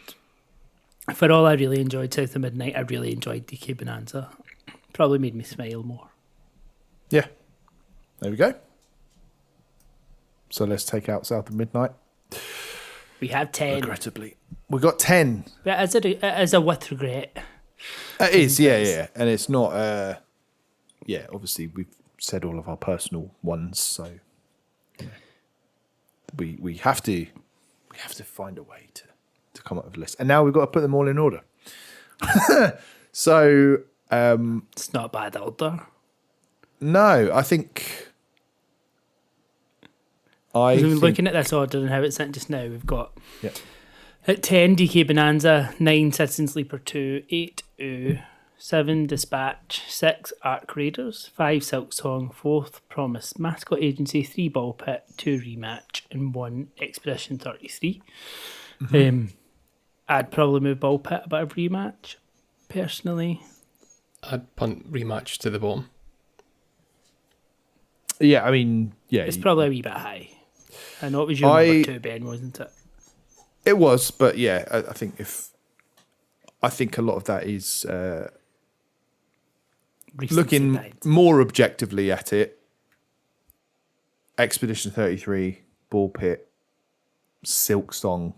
[SPEAKER 3] for all I really enjoyed South of Midnight, I really enjoyed DK Bonanza. Probably made me smile more.
[SPEAKER 2] Yeah, there we go. So let's take out South of Midnight.
[SPEAKER 3] We have 10.
[SPEAKER 2] Regrettably, we got 10.
[SPEAKER 3] But it is a with regret.
[SPEAKER 2] It is, yeah, and it's not. Obviously we've said all of our personal ones, so we have to find a way to come up with a list, and now we've got to put them all in order. So
[SPEAKER 3] It's not a bad order.
[SPEAKER 2] no, I think.
[SPEAKER 3] Looking at this order and how it's sent just now, we've got at 10 DK Bonanza, 9 Citizen Sleeper 2, 8 Ooh, 7 Dispatch, 6 Arc Raiders, 5 Silk Song, 4 Promise Mascot Agency, 3 Ball Pit, 2 Rematch, and 1 Expedition 33. I'd probably move Ball Pit above Rematch, personally.
[SPEAKER 1] I'd punt Rematch to the bottom.
[SPEAKER 2] Yeah, I mean,
[SPEAKER 3] It's probably a wee bit high. I know it was your number 2, Ben, wasn't it?
[SPEAKER 2] It was, but yeah, I think a lot of that is looking more objectively at it. Expedition 33, Ball Pit, Silk Song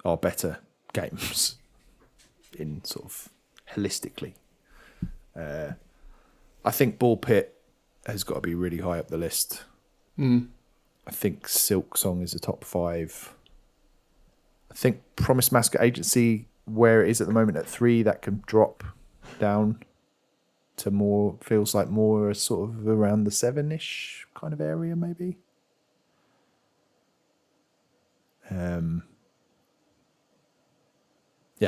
[SPEAKER 2] are better games in sort of holistically. I think Ball Pit has got to be really high up the list. I think Silk Song is a top 5. I think Promise Mascot Agency, where it is at the moment at 3, that can drop down to more, feels like more sort of around the 7-ish kind of area, maybe. Yeah,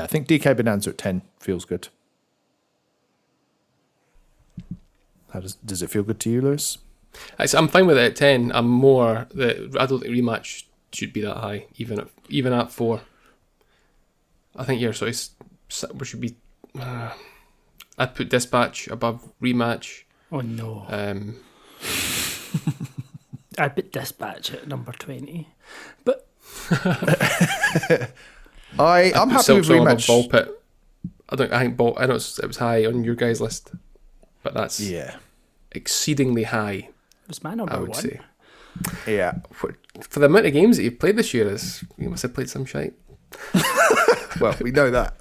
[SPEAKER 2] I think DK Bonanza at 10 feels good. How does it feel good to you, Lewis?
[SPEAKER 1] I'm fine with it at 10. I don't think Rematch should be that high, even at 4. I think we should be. I'd put Dispatch above Rematch.
[SPEAKER 3] Oh no! I'd put Dispatch at number 20, but
[SPEAKER 2] I'm happy with Rematch.
[SPEAKER 1] Ball Pit. I think Ball. I know it was high on your guys' list, but that's exceedingly high.
[SPEAKER 3] It was my number 1.
[SPEAKER 1] I would say.
[SPEAKER 2] Yeah.
[SPEAKER 1] For the amount of games that you've played this year, you must have played some shite.
[SPEAKER 2] Well, we know that.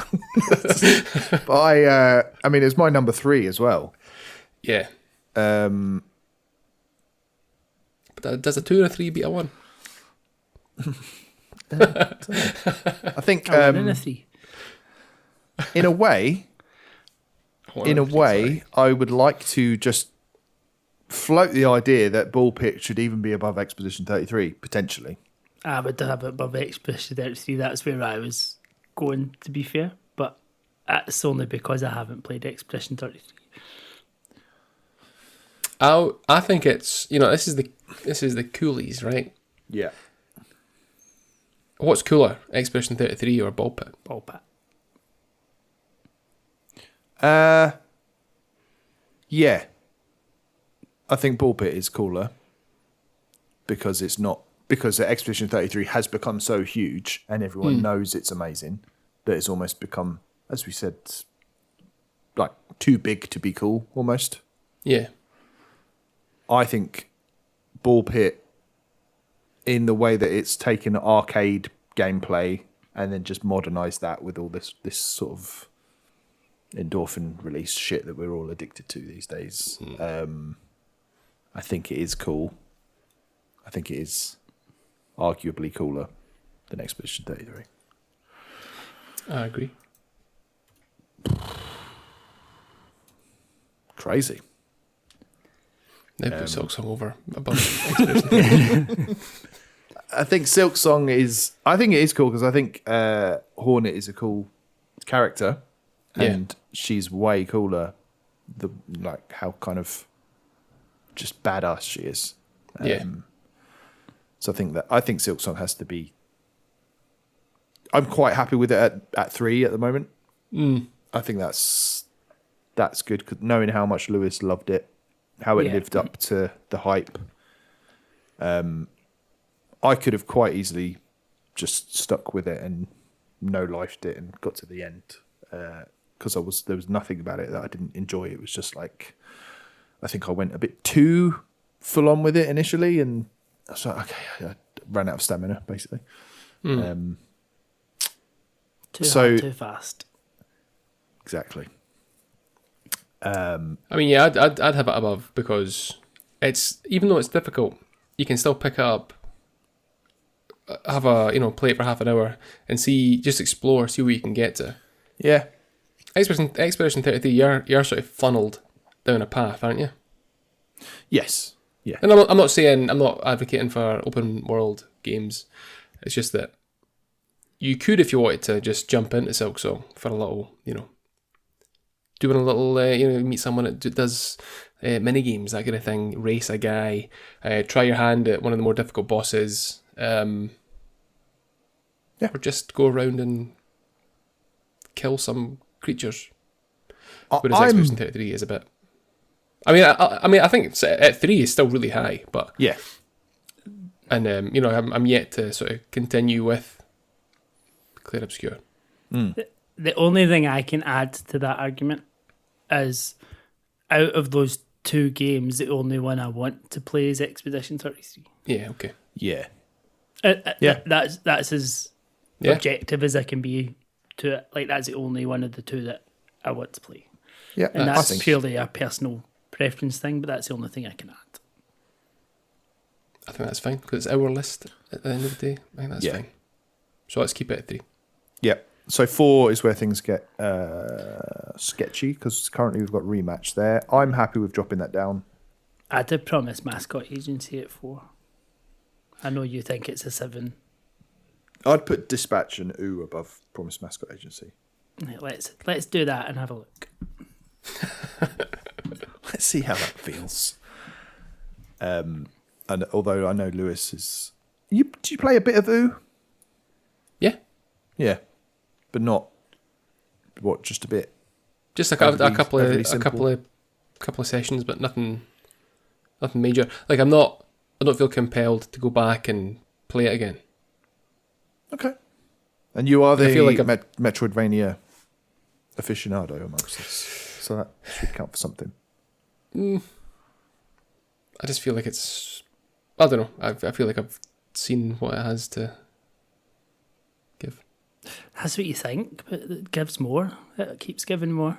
[SPEAKER 2] But I mean, it's my number 3 as well.
[SPEAKER 1] Yeah. But does a 2 or a 3 beat a 1?
[SPEAKER 2] I think
[SPEAKER 3] in a 3.
[SPEAKER 2] in a way, I would like to just float the idea that Ball Pit should even be above Expedition 33, potentially.
[SPEAKER 3] I would have it above Expedition 33. That's where I was going, to be fair. But that's only because I haven't played Expedition 33.
[SPEAKER 1] I think it's, this is the Coolies, right?
[SPEAKER 2] Yeah.
[SPEAKER 1] What's cooler, Expedition 33 or Ball Pit?
[SPEAKER 3] Ball pit.
[SPEAKER 2] Yeah. I think Ball Pit is cooler because the Expedition 33 has become so huge and everyone knows it's amazing that it's almost become, as we said, like too big to be cool almost.
[SPEAKER 1] Yeah.
[SPEAKER 2] I think Ball Pit, in the way that it's taken arcade gameplay and then just modernized that with all this sort of endorphin release shit that we're all addicted to these days. I think it is cool. I think it is arguably cooler than Expedition 33.
[SPEAKER 1] I agree.
[SPEAKER 2] Crazy.
[SPEAKER 1] They put Silk Song over above Expedition.
[SPEAKER 2] I think Silk Song is... I think it is cool because I think Hornet is a cool character and she's way cooler. Like how kind of just badass she is. So I think Silk Song has to be... I'm quite happy with it at 3 at the moment. I think that's good, 'cause knowing how much Lewis loved it, how it lived up to the hype. I could have quite easily just stuck with it and no-lifed it and got to the end, because there was nothing about it that I didn't enjoy. It was just like, I think I went a bit too full on with it initially, and I was like, okay, I ran out of stamina basically.
[SPEAKER 3] Too hard, too fast.
[SPEAKER 2] Exactly.
[SPEAKER 1] I mean, yeah, I'd have it above because it's, even though it's difficult, you can still pick it up, have play it for half an hour and just explore, see where you can get to.
[SPEAKER 2] Yeah.
[SPEAKER 1] Expedition 33, you're sort of funneled down a path, aren't you?
[SPEAKER 2] Yes. Yeah.
[SPEAKER 1] And I'm not advocating for open world games. It's just that you could, if you wanted to, just jump into Silk Song for a little, doing a little, meet someone that does mini games, that kind of thing, race a guy, try your hand at one of the more difficult bosses, or just go around and kill some creatures. Whereas Expedition 33 is a bit... I think at 3 is still really high, but...
[SPEAKER 2] Yeah.
[SPEAKER 1] And, I'm yet to sort of continue with Clair Obscur.
[SPEAKER 3] The only thing I can add to that argument is, out of those two games, the only one I want to play is Expedition 33.
[SPEAKER 1] Yeah, okay.
[SPEAKER 2] Yeah.
[SPEAKER 3] That's as objective as I can be to it. Like, that's the only one of the two that I want to play.
[SPEAKER 2] Yeah,
[SPEAKER 3] and that's purely a personal preference thing, but that's the only thing I can add.
[SPEAKER 1] I think that's fine, because it's our list at the end of the day. I think that's fine. So let's keep it at 3.
[SPEAKER 2] Yeah. So 4 is where things get sketchy, because currently we've got Rematch there. I'm happy with dropping that down.
[SPEAKER 3] I did promise Mascot Agency at 4. I know you think it's a 7.
[SPEAKER 2] I'd put Dispatch and Ooh above Promise Mascot Agency.
[SPEAKER 3] Let's do that and have a look.
[SPEAKER 2] Let's see how that feels. And although I know Lewis is... Do you play a bit of Ooh?
[SPEAKER 1] Yeah.
[SPEAKER 2] Yeah. But not... What, just a bit?
[SPEAKER 1] Just a couple of sessions, but nothing major. Like, I don't feel compelled to go back and play it again.
[SPEAKER 2] Okay. And you are the
[SPEAKER 1] like
[SPEAKER 2] Metroidvania aficionado amongst us, so that should count for something.
[SPEAKER 1] I just feel like it's... I don't know. I feel like I've seen what it has to give.
[SPEAKER 3] That's what you think, but it gives more. It keeps giving more.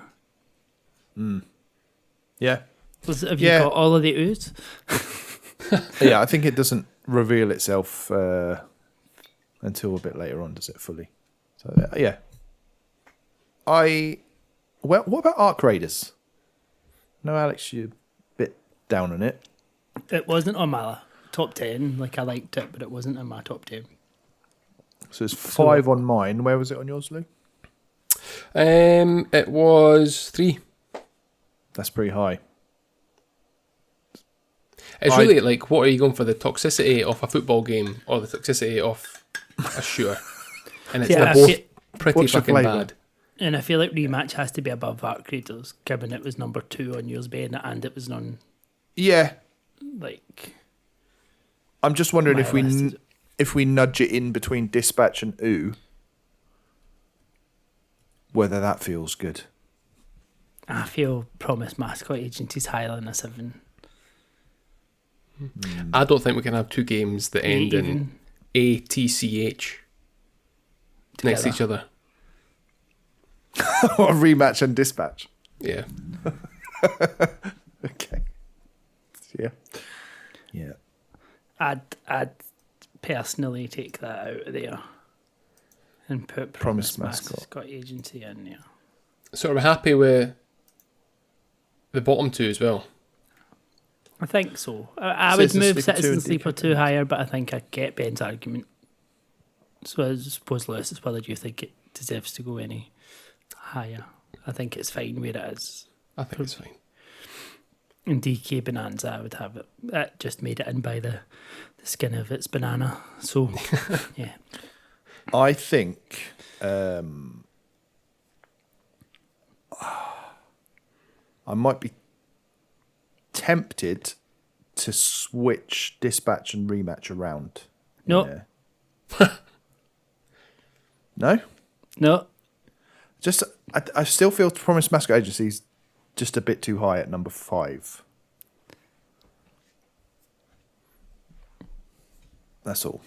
[SPEAKER 2] Yeah.
[SPEAKER 3] Have you got all of the ooze?
[SPEAKER 2] Yeah, I think it doesn't reveal itself until a bit later on, does it, fully? So, yeah. What about Arc Raiders? No, Alex, you're a bit down on it.
[SPEAKER 3] It wasn't on my top 10. Like, I liked it, but it wasn't in my top 10.
[SPEAKER 2] So it's 5 on mine. Where was it on yours, Lou?
[SPEAKER 1] It was 3.
[SPEAKER 2] That's pretty high.
[SPEAKER 1] It's really like, what are you going for, the toxicity of a football game or the toxicity of a shooter? And it's they're both pretty
[SPEAKER 2] what's your
[SPEAKER 1] fucking
[SPEAKER 2] flavour?
[SPEAKER 1] bad.
[SPEAKER 3] And I feel like Rematch has to be above Arc Raiders, given it was number 2 on yours, Ben, and it was on,
[SPEAKER 2] Yeah.
[SPEAKER 3] like...
[SPEAKER 2] I'm just wondering
[SPEAKER 3] my
[SPEAKER 2] if
[SPEAKER 3] list.
[SPEAKER 2] if we nudge it in between Dispatch and Ooh, whether that feels good.
[SPEAKER 3] I feel Promise Mascot Agency's higher than a 7.
[SPEAKER 1] I don't think we can have two games that end in
[SPEAKER 3] Even
[SPEAKER 1] ATCH next to each other.
[SPEAKER 2] Or Rematch and Dispatch.
[SPEAKER 1] Yeah.
[SPEAKER 2] Okay. Yeah. Yeah.
[SPEAKER 3] I'd personally take that out of there and put
[SPEAKER 2] Promise
[SPEAKER 3] Promise
[SPEAKER 2] Mascot.
[SPEAKER 3] Mascot Agency in there.
[SPEAKER 1] So we're happy with the bottom two as well.
[SPEAKER 3] I think so. I would
[SPEAKER 2] Citizen
[SPEAKER 3] move
[SPEAKER 2] Sleeper 2
[SPEAKER 3] Citizen
[SPEAKER 2] and
[SPEAKER 3] Sleeper
[SPEAKER 2] DK
[SPEAKER 3] 2 higher, but I think I get Ben's argument. So I suppose, Lewis, it's whether you think it deserves to go any higher. I think it's fine where it is.
[SPEAKER 1] I think it's fine.
[SPEAKER 3] In DK Bonanza, I would have it. That just made it in by the skin of its banana. So, yeah.
[SPEAKER 2] I think I might be tempted to switch Dispatch and Rematch around.
[SPEAKER 3] No.
[SPEAKER 2] No?
[SPEAKER 3] No.
[SPEAKER 2] Just I still feel Promise Mascot Agency is just a bit too high at number 5. That's all.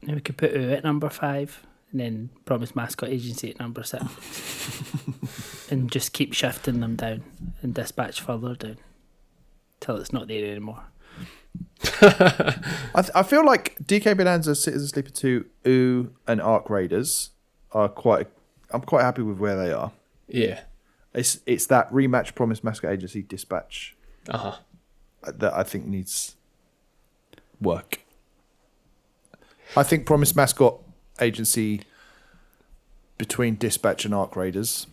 [SPEAKER 3] Then we could put Ooh at number 5 and then Promise Mascot Agency at number 6. And just keep shifting them down and Dispatch further down till it's not there anymore.
[SPEAKER 2] I feel like DK Bonanza, Citizen Sleeper 2, Ooh, and Arc Raiders are I'm quite happy with where they are.
[SPEAKER 1] Yeah.
[SPEAKER 2] It's that Rematch, Promise Mascot Agency, Dispatch that I think needs work. I think Promise Mascot Agency between Dispatch and Arc Raiders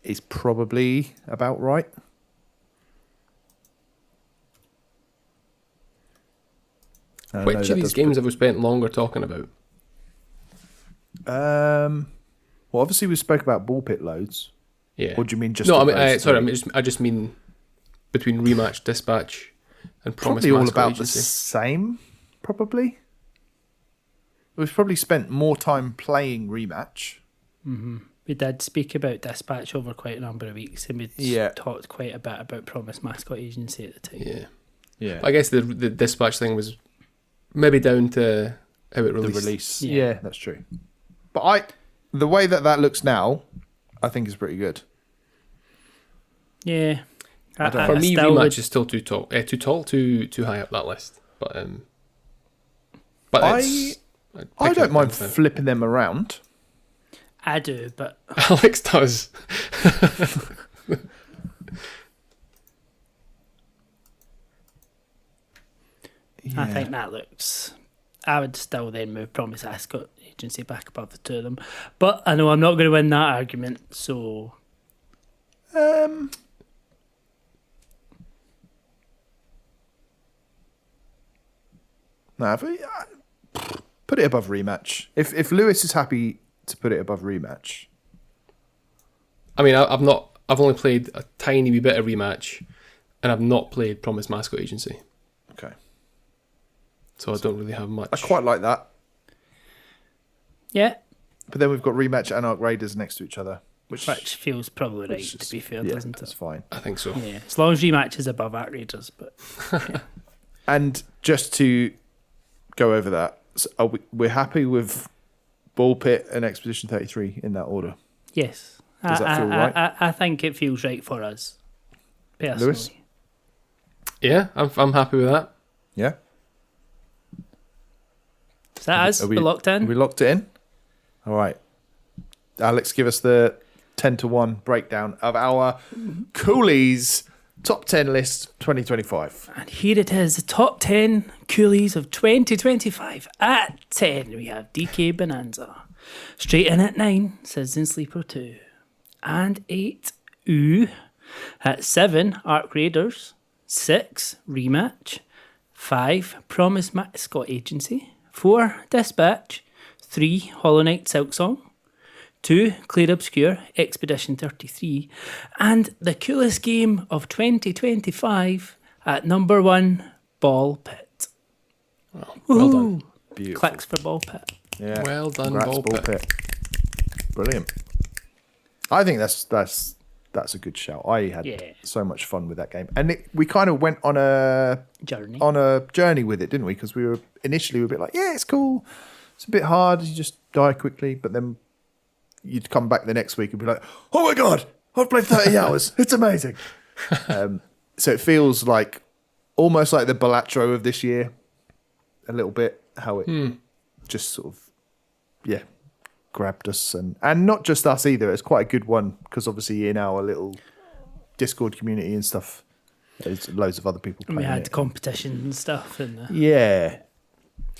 [SPEAKER 2] is probably about right.
[SPEAKER 1] Which of these games have we spent longer talking about?
[SPEAKER 2] Well, obviously we spoke about Ball Pit loads.
[SPEAKER 1] Yeah.
[SPEAKER 2] Or do you mean just?
[SPEAKER 1] No, I
[SPEAKER 2] of
[SPEAKER 1] mean,
[SPEAKER 2] those three?
[SPEAKER 1] I just mean between Rematch, Dispatch, and Promise
[SPEAKER 2] probably all
[SPEAKER 1] Mascot
[SPEAKER 2] about
[SPEAKER 1] Agency.
[SPEAKER 2] the same. Probably. We've probably spent more time playing Rematch.
[SPEAKER 3] Mm-hmm. We did speak about Dispatch over quite a number of weeks, and we talked quite a bit about Promise Mascot Agency at the time.
[SPEAKER 1] Yeah.
[SPEAKER 2] Yeah.
[SPEAKER 1] I guess the Dispatch thing was maybe down to how it released.
[SPEAKER 2] The release.
[SPEAKER 3] Yeah.
[SPEAKER 2] Yeah, that's true. But the way that looks now, I think is pretty good.
[SPEAKER 3] Yeah.
[SPEAKER 1] For me, Rematch is still too high up that list. But
[SPEAKER 2] I don't mind flipping them around.
[SPEAKER 3] I do, but
[SPEAKER 1] Alex does.
[SPEAKER 3] I think that looks... I would still then move Promise Mascot Agency back above the two of them. But I know I'm not going to win that argument, so...
[SPEAKER 2] No, put it above Rematch. If Lewis is happy to put it above Rematch.
[SPEAKER 1] I mean, I've only played a tiny wee bit of Rematch, and I've not played Promise Mascot Agency.
[SPEAKER 2] Okay.
[SPEAKER 1] So I don't really have much.
[SPEAKER 2] I quite like that.
[SPEAKER 3] Yeah.
[SPEAKER 2] But then we've got Rematch and Arc Raiders next to each other. Which
[SPEAKER 3] feels probably right, to be fair, doesn't it?
[SPEAKER 2] That's fine.
[SPEAKER 1] I think so.
[SPEAKER 3] Yeah, as long as Rematch is above Arc Raiders, but... Yeah.
[SPEAKER 2] And just to go over that, so we're happy with Ball Pit and Expedition 33 in that order.
[SPEAKER 3] Yes.
[SPEAKER 2] Does that feel right?
[SPEAKER 3] I think it feels right for us, personally.
[SPEAKER 2] Lewis?
[SPEAKER 1] Yeah, I'm happy with that.
[SPEAKER 2] Yeah?
[SPEAKER 3] Is that us? We're locked in?
[SPEAKER 2] We locked it in? All right. Alex, give us the 10-1 breakdown of our Coolies Top 10 list 2025.
[SPEAKER 3] And here it is, the top 10 Coolies of 2025. At 10, we have DK Bonanza. Straight in at 9, Citizen Sleeper 2. And 8, Ooh. At 7, Arc Raiders. 6, Rematch. 5, Promise Mascot Agency. 4, Dispatch. 3, Hollow Knight Silksong. 2, Clair Obscur, Expedition 33. And the coolest game of 2025 at number 1, Ball Pit.
[SPEAKER 1] Well done.
[SPEAKER 2] Beautiful.
[SPEAKER 3] Clicks for Ball Pit.
[SPEAKER 2] Yeah.
[SPEAKER 1] Well done,
[SPEAKER 2] Congrats,
[SPEAKER 1] Ball Pit.
[SPEAKER 2] Brilliant. I think that's a good shout. I had
[SPEAKER 3] Yeah.
[SPEAKER 2] so much fun with that game, and we kind of went on a
[SPEAKER 3] Journey.
[SPEAKER 2] with it, didn't we? Because we were initially a bit like, yeah, it's cool. It's a bit hard. You just die quickly, but then you'd come back the next week and be like, oh my god, I've played 30 hours. It's amazing. So it feels like almost like the Balatro of this year, a little bit. How it just sort of, grabbed us, and not just us either. It's quite a good one because obviously in our little Discord community and stuff, there's loads of other people
[SPEAKER 3] And
[SPEAKER 2] playing
[SPEAKER 3] we had
[SPEAKER 2] it.
[SPEAKER 3] competition and stuff. And
[SPEAKER 2] Yeah.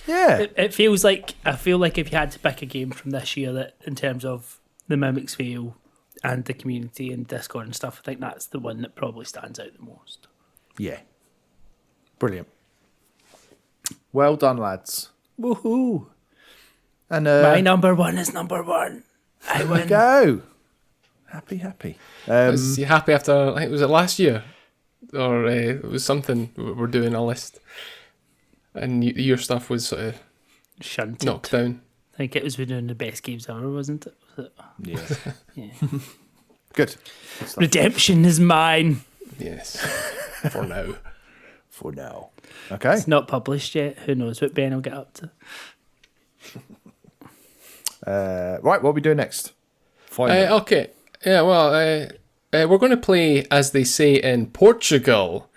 [SPEAKER 3] it feels like, I feel like if you had to pick a game from this year that, in terms of the Mimics feel and the community and Discord and stuff, I think that's the one that probably stands out the most.
[SPEAKER 2] Yeah. Brilliant. Well done, lads.
[SPEAKER 3] Woohoo!
[SPEAKER 2] And
[SPEAKER 3] My number 1 is number 1. I
[SPEAKER 2] there we
[SPEAKER 3] win.
[SPEAKER 2] go. Happy.
[SPEAKER 1] Was you happy after, I think, was it last year? Or it was something, we're doing a list. And your stuff was sort of
[SPEAKER 3] Shunted.
[SPEAKER 1] knocked down.
[SPEAKER 3] I think it was one of the best games ever, wasn't it?
[SPEAKER 2] Yeah.
[SPEAKER 3] Yeah.
[SPEAKER 2] Good.
[SPEAKER 3] Redemption is mine.
[SPEAKER 1] Yes, for now.
[SPEAKER 2] For now. Okay.
[SPEAKER 3] It's not published yet. Who knows what Ben will get up to.
[SPEAKER 2] Right, what are we doing next? Finally.
[SPEAKER 1] Okay, yeah, well, we're going to play, as they say in Portugal,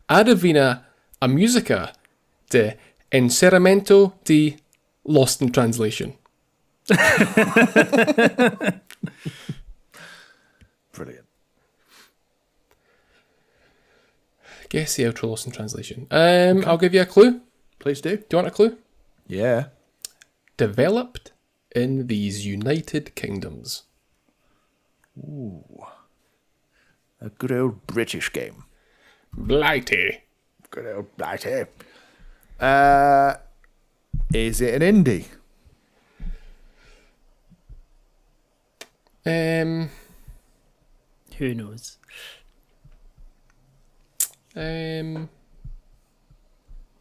[SPEAKER 1] Adivina a Música de Encerramento de Lost in Translation.
[SPEAKER 2] Brilliant.
[SPEAKER 1] Guess the outro Lost in Translation. I'll give you a clue.
[SPEAKER 2] Please do.
[SPEAKER 1] Do you want a clue?
[SPEAKER 2] Yeah.
[SPEAKER 1] Developed in these United Kingdoms.
[SPEAKER 2] A good old British game.
[SPEAKER 1] Blighty.
[SPEAKER 2] Good old Blighty. Is it an indie?
[SPEAKER 3] Who knows?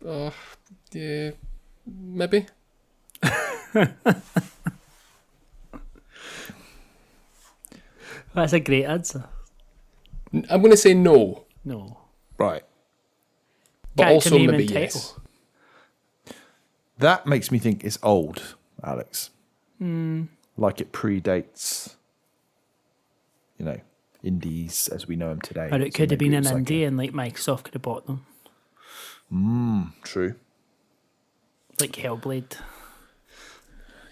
[SPEAKER 1] Oh, yeah, maybe.
[SPEAKER 3] That's a great answer.
[SPEAKER 1] I'm going to say no,
[SPEAKER 3] No.
[SPEAKER 2] Right.
[SPEAKER 1] but
[SPEAKER 3] Character
[SPEAKER 1] also
[SPEAKER 3] name
[SPEAKER 1] maybe
[SPEAKER 3] and title.
[SPEAKER 1] yes.
[SPEAKER 2] That makes me think it's old, Alex. Like it predates, indies as we know them today.
[SPEAKER 3] Or it
[SPEAKER 2] So
[SPEAKER 3] could have
[SPEAKER 2] maybe
[SPEAKER 3] been an
[SPEAKER 2] it's like
[SPEAKER 3] indie and like Microsoft could have bought them.
[SPEAKER 2] True.
[SPEAKER 3] Like Hellblade.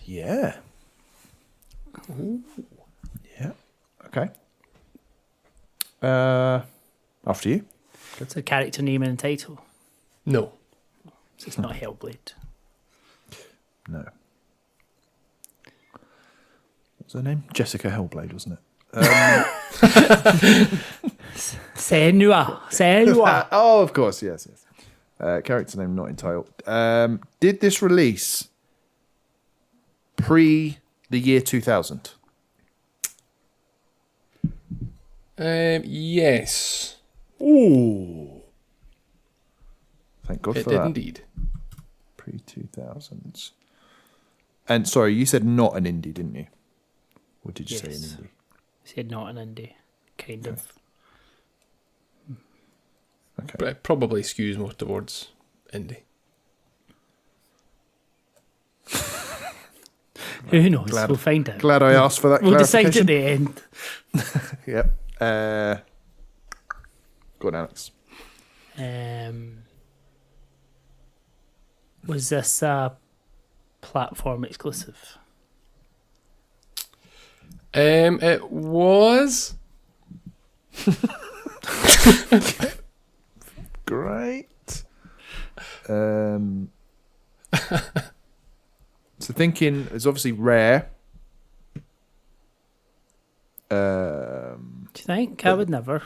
[SPEAKER 2] Yeah. Yeah. Okay. After you.
[SPEAKER 3] It's a character name and title.
[SPEAKER 1] No.
[SPEAKER 3] So it's not Hellblade.
[SPEAKER 2] No. What's her name? Jessica Hellblade, wasn't it?
[SPEAKER 3] Senua.
[SPEAKER 2] Oh, of course, yes. Character name not entitled. Did this release pre the year 2000?
[SPEAKER 1] Yes.
[SPEAKER 2] Ooh. Thank God
[SPEAKER 1] It
[SPEAKER 2] for
[SPEAKER 1] did
[SPEAKER 2] that.
[SPEAKER 1] indeed.
[SPEAKER 2] Pre 2000s. And sorry, you said not an indie, didn't you? Or did you say an
[SPEAKER 3] Yes.
[SPEAKER 2] indie?
[SPEAKER 3] Said not an indie. Kind of.
[SPEAKER 2] Okay.
[SPEAKER 1] But it probably skews more towards indie.
[SPEAKER 3] Who knows?
[SPEAKER 2] Glad-
[SPEAKER 3] We'll find out.
[SPEAKER 2] Glad I asked for that
[SPEAKER 3] We'll decide at
[SPEAKER 2] clarification.
[SPEAKER 3] the end.
[SPEAKER 2] Yep. Go on, Alex.
[SPEAKER 3] Was this a platform exclusive?
[SPEAKER 1] It was.
[SPEAKER 2] Great. So thinking it's obviously rare.
[SPEAKER 3] Do you think? I would never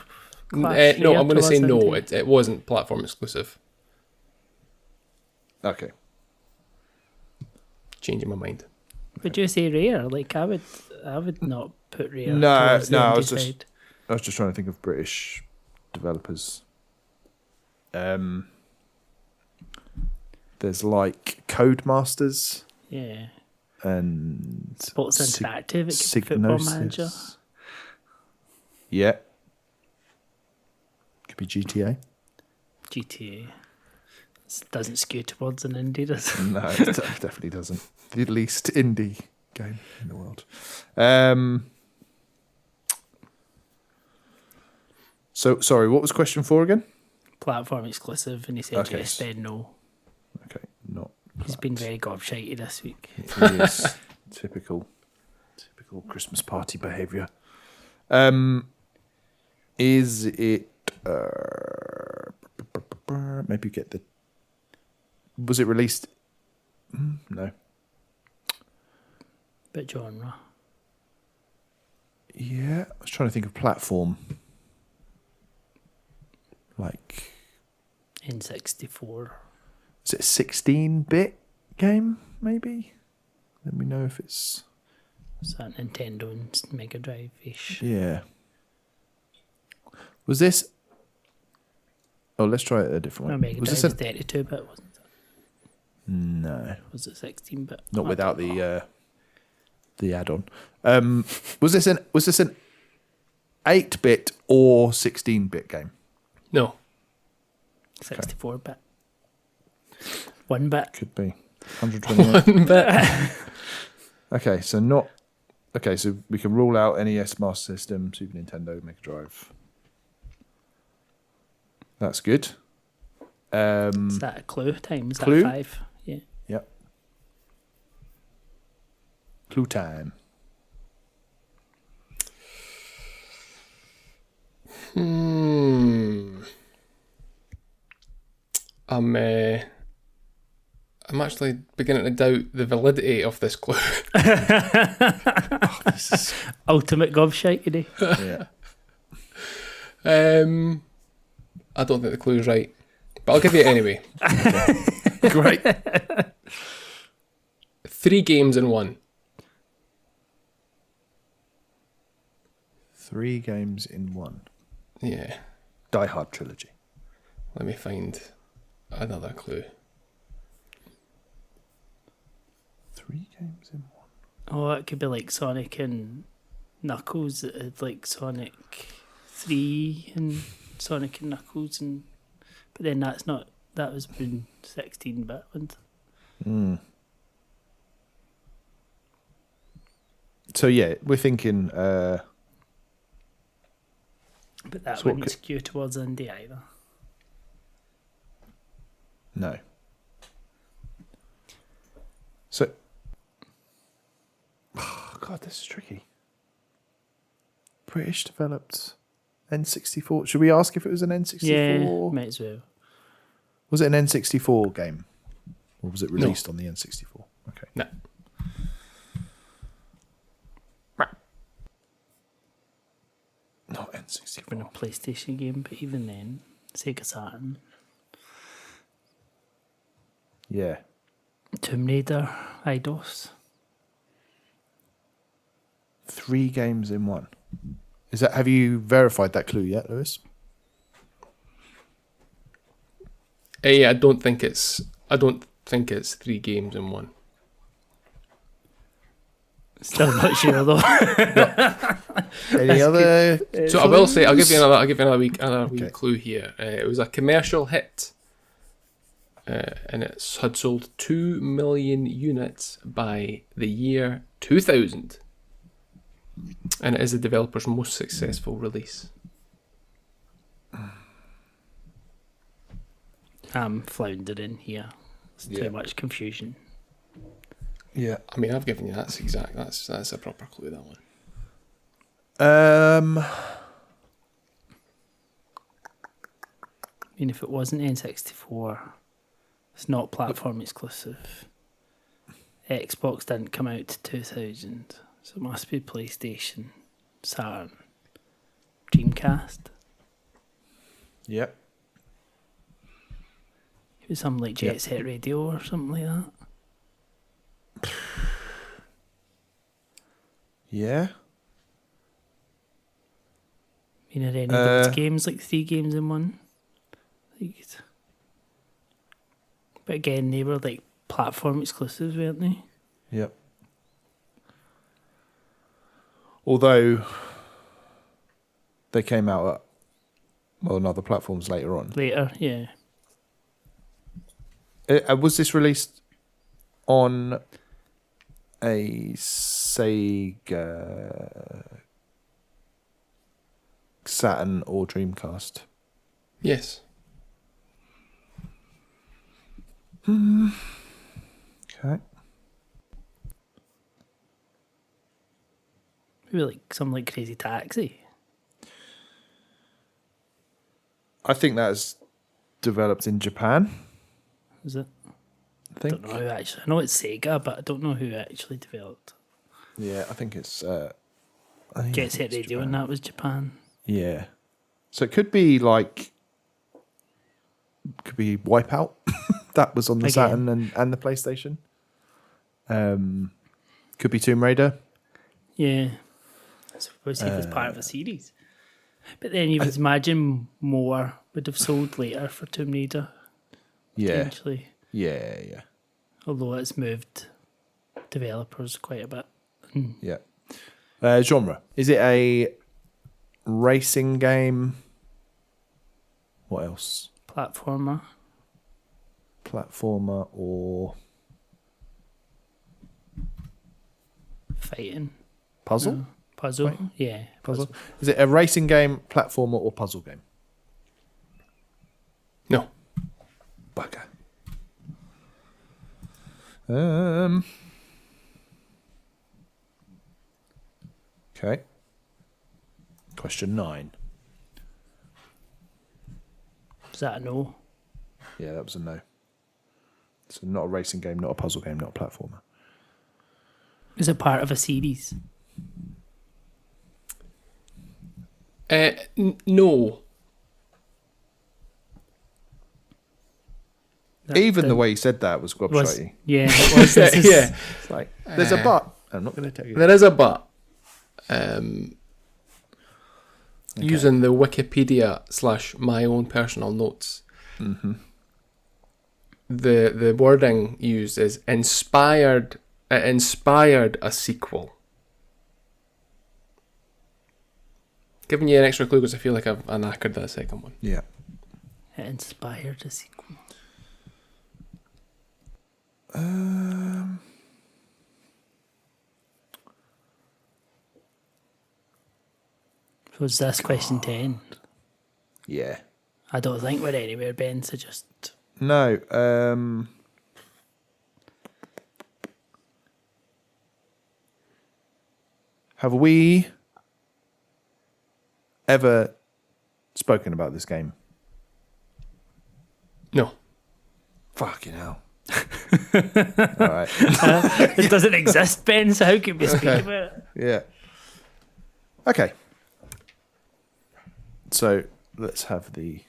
[SPEAKER 3] Clash
[SPEAKER 1] no, I'm going to say no.
[SPEAKER 3] towards
[SPEAKER 1] It wasn't platform exclusive.
[SPEAKER 2] Okay.
[SPEAKER 1] Changing my mind.
[SPEAKER 3] Would you say Rare? Like I would not put Rare.
[SPEAKER 2] No,
[SPEAKER 3] towards the
[SPEAKER 2] no.
[SPEAKER 3] indie side.
[SPEAKER 2] I was just trying to think of British developers. There's like Codemasters
[SPEAKER 3] Yeah.
[SPEAKER 2] and
[SPEAKER 3] Sports Interactive. It could be Football Manager.
[SPEAKER 2] Yeah. Could be GTA.
[SPEAKER 3] GTA. Doesn't skew towards an indie, does it?
[SPEAKER 2] No, it definitely doesn't. The least indie game in the world. So, sorry, what was question 4 again?
[SPEAKER 3] Platform exclusive, and he said
[SPEAKER 2] Okay.
[SPEAKER 3] yes, then no.
[SPEAKER 2] Okay, not.
[SPEAKER 3] He's been very gobshitey this week.
[SPEAKER 2] It is typical Christmas party behaviour. Is it? Maybe get the. Was it released? No.
[SPEAKER 3] But genre.
[SPEAKER 2] Yeah, I was trying to think of platform. Like,
[SPEAKER 3] N64.
[SPEAKER 2] is it a 16-bit game? Maybe. Let me know if it's.
[SPEAKER 3] Is that Nintendo and Mega Drive ish?
[SPEAKER 2] Yeah. Was this? Oh, let's try it a different way.
[SPEAKER 3] No, Mega
[SPEAKER 2] Was
[SPEAKER 3] Drive
[SPEAKER 2] this
[SPEAKER 3] was 32-bit, wasn't it?
[SPEAKER 2] No,
[SPEAKER 3] Was it 16-bit?
[SPEAKER 2] not
[SPEAKER 3] I
[SPEAKER 2] without
[SPEAKER 3] don't know.
[SPEAKER 2] the add-on. Was this an 8-bit or 16-bit game?
[SPEAKER 1] No.
[SPEAKER 3] 64-bit. 1-bit.
[SPEAKER 2] Could be 128.
[SPEAKER 1] One bit.
[SPEAKER 2] Okay, so not. Okay, so we can rule out NES, Master System, Super Nintendo, Mega Drive. That's good.
[SPEAKER 3] Is that a clue time? Is
[SPEAKER 2] Clue?
[SPEAKER 3] that 5? Yeah.
[SPEAKER 2] Yep. Clue time.
[SPEAKER 1] I'm actually beginning to doubt the validity of this clue.
[SPEAKER 2] This is,
[SPEAKER 3] Ultimate gobshite, you know?
[SPEAKER 2] yeah.
[SPEAKER 1] I don't think the clue's right, but I'll give you it anyway.
[SPEAKER 2] Great.
[SPEAKER 1] 3 games in one.
[SPEAKER 2] 3 games in one.
[SPEAKER 1] Yeah.
[SPEAKER 2] Die Hard trilogy.
[SPEAKER 1] Let me find another clue.
[SPEAKER 2] 3 games in one.
[SPEAKER 3] Oh, it could be like Sonic and Knuckles. Like Sonic 3 and Sonic and Knuckles. But then that's not... That was been 16-bit, wasn't it?
[SPEAKER 2] So yeah, we're thinking.
[SPEAKER 3] But that
[SPEAKER 2] So what
[SPEAKER 3] wouldn't
[SPEAKER 2] could-
[SPEAKER 3] skew towards indie either.
[SPEAKER 2] No. So. Oh, God, this is tricky. British developed N64. Should we ask if it was an N64?
[SPEAKER 3] Yeah, might as well.
[SPEAKER 2] Was it an N64 game? Or was it released on the N64? Okay.
[SPEAKER 1] No.
[SPEAKER 2] Not
[SPEAKER 3] Been a
[SPEAKER 2] N64.
[SPEAKER 3] PlayStation game, but even then, Sega Saturn,
[SPEAKER 2] Yeah.
[SPEAKER 3] Tomb Raider, IDOS.
[SPEAKER 2] 3 games in one. Is that? Have you verified that clue yet, Lewis?
[SPEAKER 1] Yeah, I don't think it's 3 games in one.
[SPEAKER 3] Still not sure though.
[SPEAKER 2] Any other?
[SPEAKER 1] So I will say, I'll give you another wee
[SPEAKER 2] Okay.
[SPEAKER 1] clue here. It was a commercial hit, and it had sold 2 million units by the year 2000, and it is the developer's most successful release.
[SPEAKER 3] I'm floundering here. It's
[SPEAKER 2] Yeah.
[SPEAKER 3] too much confusion.
[SPEAKER 2] Yeah.
[SPEAKER 1] I mean, I've given you that's a proper clue, that one.
[SPEAKER 3] I mean, if it wasn't N64, it's not platform exclusive. Xbox didn't come out to 2000, so it must be PlayStation, Saturn, Dreamcast.
[SPEAKER 2] Yep.
[SPEAKER 3] It was some like Jet Set Radio or something like that.
[SPEAKER 2] Yeah.
[SPEAKER 3] Are any of those games like 3 games in one? Like, but again, they were like platform exclusives, weren't they?
[SPEAKER 2] Yep. Although they came out on other platforms later on.
[SPEAKER 3] Later, yeah.
[SPEAKER 2] Was this released on a Sega Saturn or Dreamcast?
[SPEAKER 1] Yes.
[SPEAKER 2] Okay.
[SPEAKER 3] Maybe like some like Crazy Taxi.
[SPEAKER 2] I think that's developed in Japan.
[SPEAKER 3] Is it?
[SPEAKER 2] I think.
[SPEAKER 3] Don't know who actually. I know it's Sega, but I don't know who actually developed.
[SPEAKER 2] Yeah, I think it's.
[SPEAKER 3] Jet Set Radio, and that was Japan.
[SPEAKER 2] Yeah. So it could be like. Could be Wipeout. That was on the Saturn and the PlayStation. Could be Tomb Raider.
[SPEAKER 3] Yeah. I suppose it was part of a series. But then you would imagine more would have sold later for Tomb Raider.
[SPEAKER 2] Yeah.
[SPEAKER 3] Potentially.
[SPEAKER 2] Yeah.
[SPEAKER 3] Although it's moved developers quite a bit.
[SPEAKER 2] Yeah. Genre. Is it a racing game? What else?
[SPEAKER 3] Platformer.
[SPEAKER 2] Platformer or
[SPEAKER 3] Fighting.
[SPEAKER 2] puzzle?
[SPEAKER 3] No. Puzzle.
[SPEAKER 2] Right.
[SPEAKER 3] Yeah.
[SPEAKER 2] Puzzle. Is it a racing game, platformer, or puzzle game?
[SPEAKER 1] No.
[SPEAKER 2] Bugger. Okay. Question 9.
[SPEAKER 3] Was that a no?
[SPEAKER 2] Yeah, that was a no. So not a racing game, not a puzzle game, not a platformer.
[SPEAKER 3] Is it part of a series?
[SPEAKER 1] No.
[SPEAKER 2] Even the way you said that was gobshite.
[SPEAKER 3] Yeah, it was.
[SPEAKER 1] Yeah.
[SPEAKER 2] It's like, there's a but. I'm not going to tell you.
[SPEAKER 1] There is a but. Using the Wikipedia / my own personal notes, the wording used is inspired. It inspired a sequel. Giving you an extra clue because I feel like I've knackered that second one.
[SPEAKER 2] Yeah.
[SPEAKER 3] It inspired a sequel. Was this question 10?
[SPEAKER 2] Yeah.
[SPEAKER 3] I don't think we're anywhere, Ben, so just...
[SPEAKER 2] No. Have we ever spoken about this game?
[SPEAKER 1] No.
[SPEAKER 2] Fucking hell. All right.
[SPEAKER 3] It doesn't exist, Ben, so how can we speak about it?
[SPEAKER 2] Yeah. Okay. So let's have the.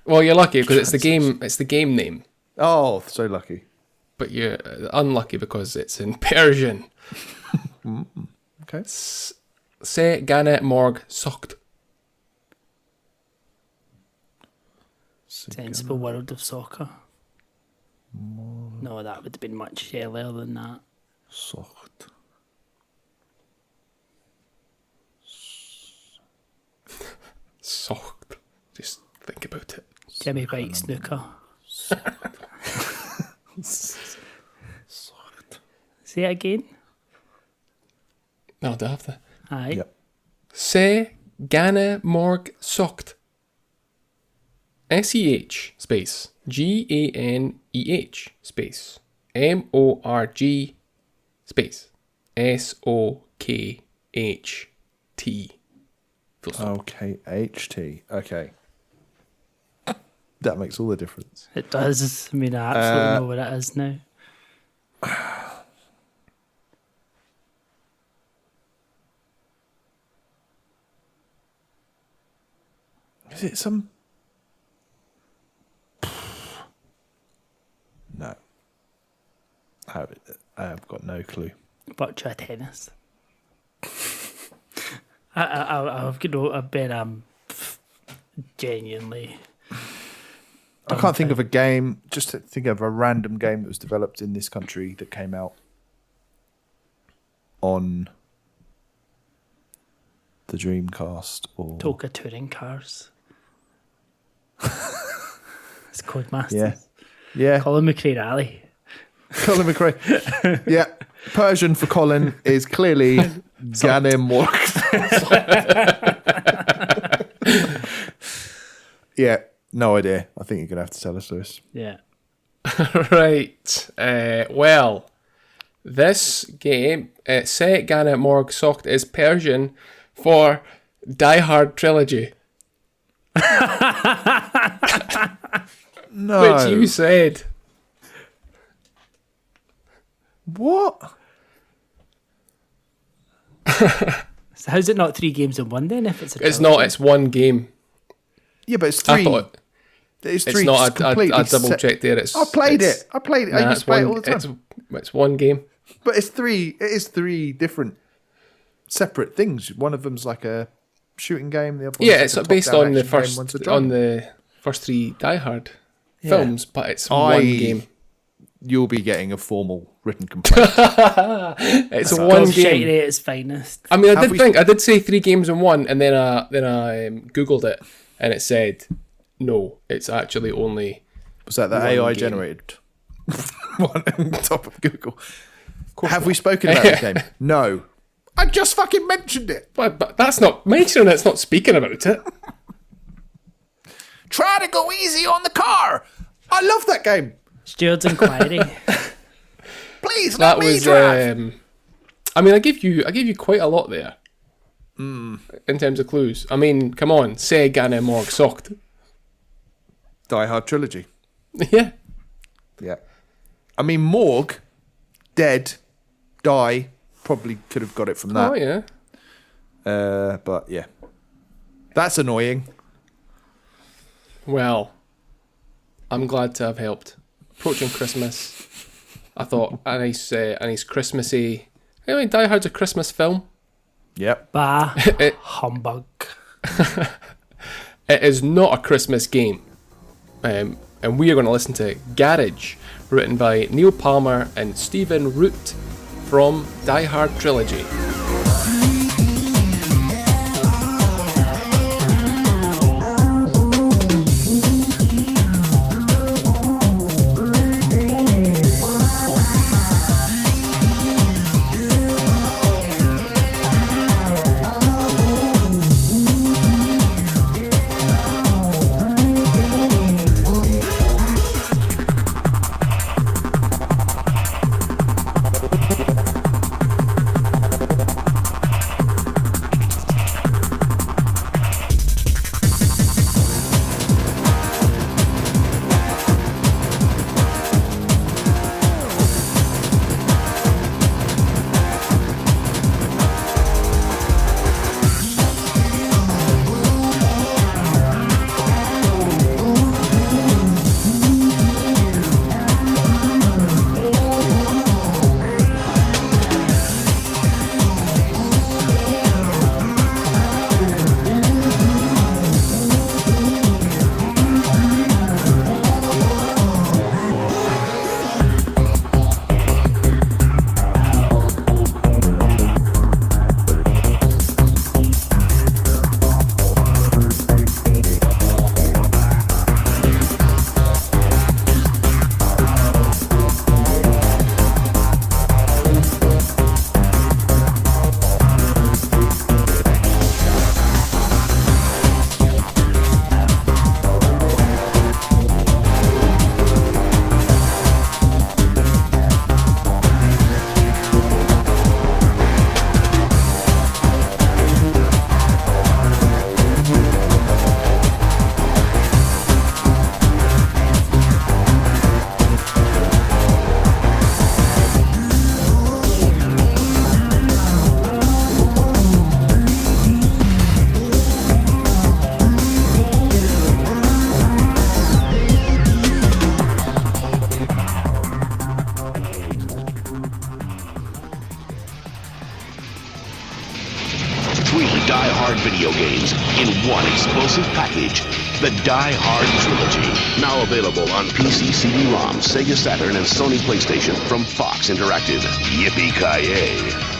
[SPEAKER 1] Well, you're lucky because it's the game. It's the game name,
[SPEAKER 2] Oh, so lucky.
[SPEAKER 1] but you're unlucky because it's in Persian.
[SPEAKER 2] Okay.
[SPEAKER 1] Se gane morg sokt.
[SPEAKER 3] Sensible World of Soccer. No, that would have been much earlier than that.
[SPEAKER 2] Soft.
[SPEAKER 1] Sokt. Just think about it.
[SPEAKER 3] Jimmy Bite Snooker.
[SPEAKER 2] Soft.
[SPEAKER 3] Say it again.
[SPEAKER 1] No, do I have to?
[SPEAKER 3] Aye.
[SPEAKER 2] Yep.
[SPEAKER 1] Se gane morg sokt. SEH space GANEH space MORG space SOKHT. Full stop.
[SPEAKER 2] Okay. HT. Okay. That makes all the difference.
[SPEAKER 3] It does. I mean, I absolutely know what it is now.
[SPEAKER 2] Is it some I've got no clue.
[SPEAKER 3] Virtua Tennis. I've been genuinely.
[SPEAKER 2] I can't think of a game. Just to think of a random game that was developed in this country that came out on the Dreamcast or
[SPEAKER 3] Toka Touring Cars. It's Codemasters.
[SPEAKER 2] Yeah.
[SPEAKER 3] Colin McRae Rally.
[SPEAKER 2] Colin McRae. Yeah. Persian for Colin is clearly Ganem Morg. Yeah. No idea. I think you're going to have to tell us, Lewis.
[SPEAKER 3] Yeah.
[SPEAKER 1] Right. Well, this game, Set Ganet Morg Socht, is Persian for Die Hard Trilogy.
[SPEAKER 2] No.
[SPEAKER 1] Which you said.
[SPEAKER 2] What?
[SPEAKER 3] So how's it not 3 games in one then? If it's
[SPEAKER 1] It's not. It's one game.
[SPEAKER 2] Yeah, but it's 3.
[SPEAKER 1] I thought
[SPEAKER 2] It's
[SPEAKER 1] it's not. I double checked there.
[SPEAKER 2] I played it. I used to play it all the time.
[SPEAKER 1] It's one game.
[SPEAKER 2] But it's 3. It is 3 different, separate things. One of them's like a shooting game. The other one's
[SPEAKER 1] It's
[SPEAKER 2] like a
[SPEAKER 1] based
[SPEAKER 2] top-down
[SPEAKER 1] on the
[SPEAKER 2] action game,
[SPEAKER 1] first
[SPEAKER 2] one's a drama.
[SPEAKER 1] on the first 3 Die Hard films, but it's one game.
[SPEAKER 2] You'll be getting a formal written complaint.
[SPEAKER 1] It's one game.
[SPEAKER 3] At its finest.
[SPEAKER 1] I mean, I did say 3 games in one, and then I googled it, and it said no, it's actually only.
[SPEAKER 2] Was that the
[SPEAKER 1] one
[SPEAKER 2] AI
[SPEAKER 1] game.
[SPEAKER 2] generated one on top of Google? Have we spoken about the game? No. I just fucking mentioned it.
[SPEAKER 1] But that's not mentioning it. It's not speaking about it.
[SPEAKER 2] Try to go easy on the car. I love that game.
[SPEAKER 3] Stuart's Inquiry.
[SPEAKER 2] Please let
[SPEAKER 1] That
[SPEAKER 2] me
[SPEAKER 1] was.
[SPEAKER 2] drive.
[SPEAKER 1] I mean, I gave you quite a lot there. In terms of clues. I mean, come on, Seg Ganem Morg Socht.
[SPEAKER 2] Die Hard Trilogy.
[SPEAKER 1] Yeah.
[SPEAKER 2] Yeah. I mean, Morg, dead, die, probably could have got it from that.
[SPEAKER 1] Oh yeah.
[SPEAKER 2] But yeah. That's annoying.
[SPEAKER 1] Well, I'm glad to have helped. Approaching Christmas, I thought a nice Christmassy. I mean, Die Hard's a Christmas film.
[SPEAKER 2] Yep.
[SPEAKER 3] Bah. Humbug.
[SPEAKER 1] It is not a Christmas game. And we are going to listen to Garage, written by Neil Palmer and Stephen Root from Die Hard Trilogy.
[SPEAKER 4] in one explosive package. The Die Hard Trilogy. Now available on PC, CD-ROM, Sega Saturn, and Sony PlayStation from Fox Interactive. Yippee-ki-yay.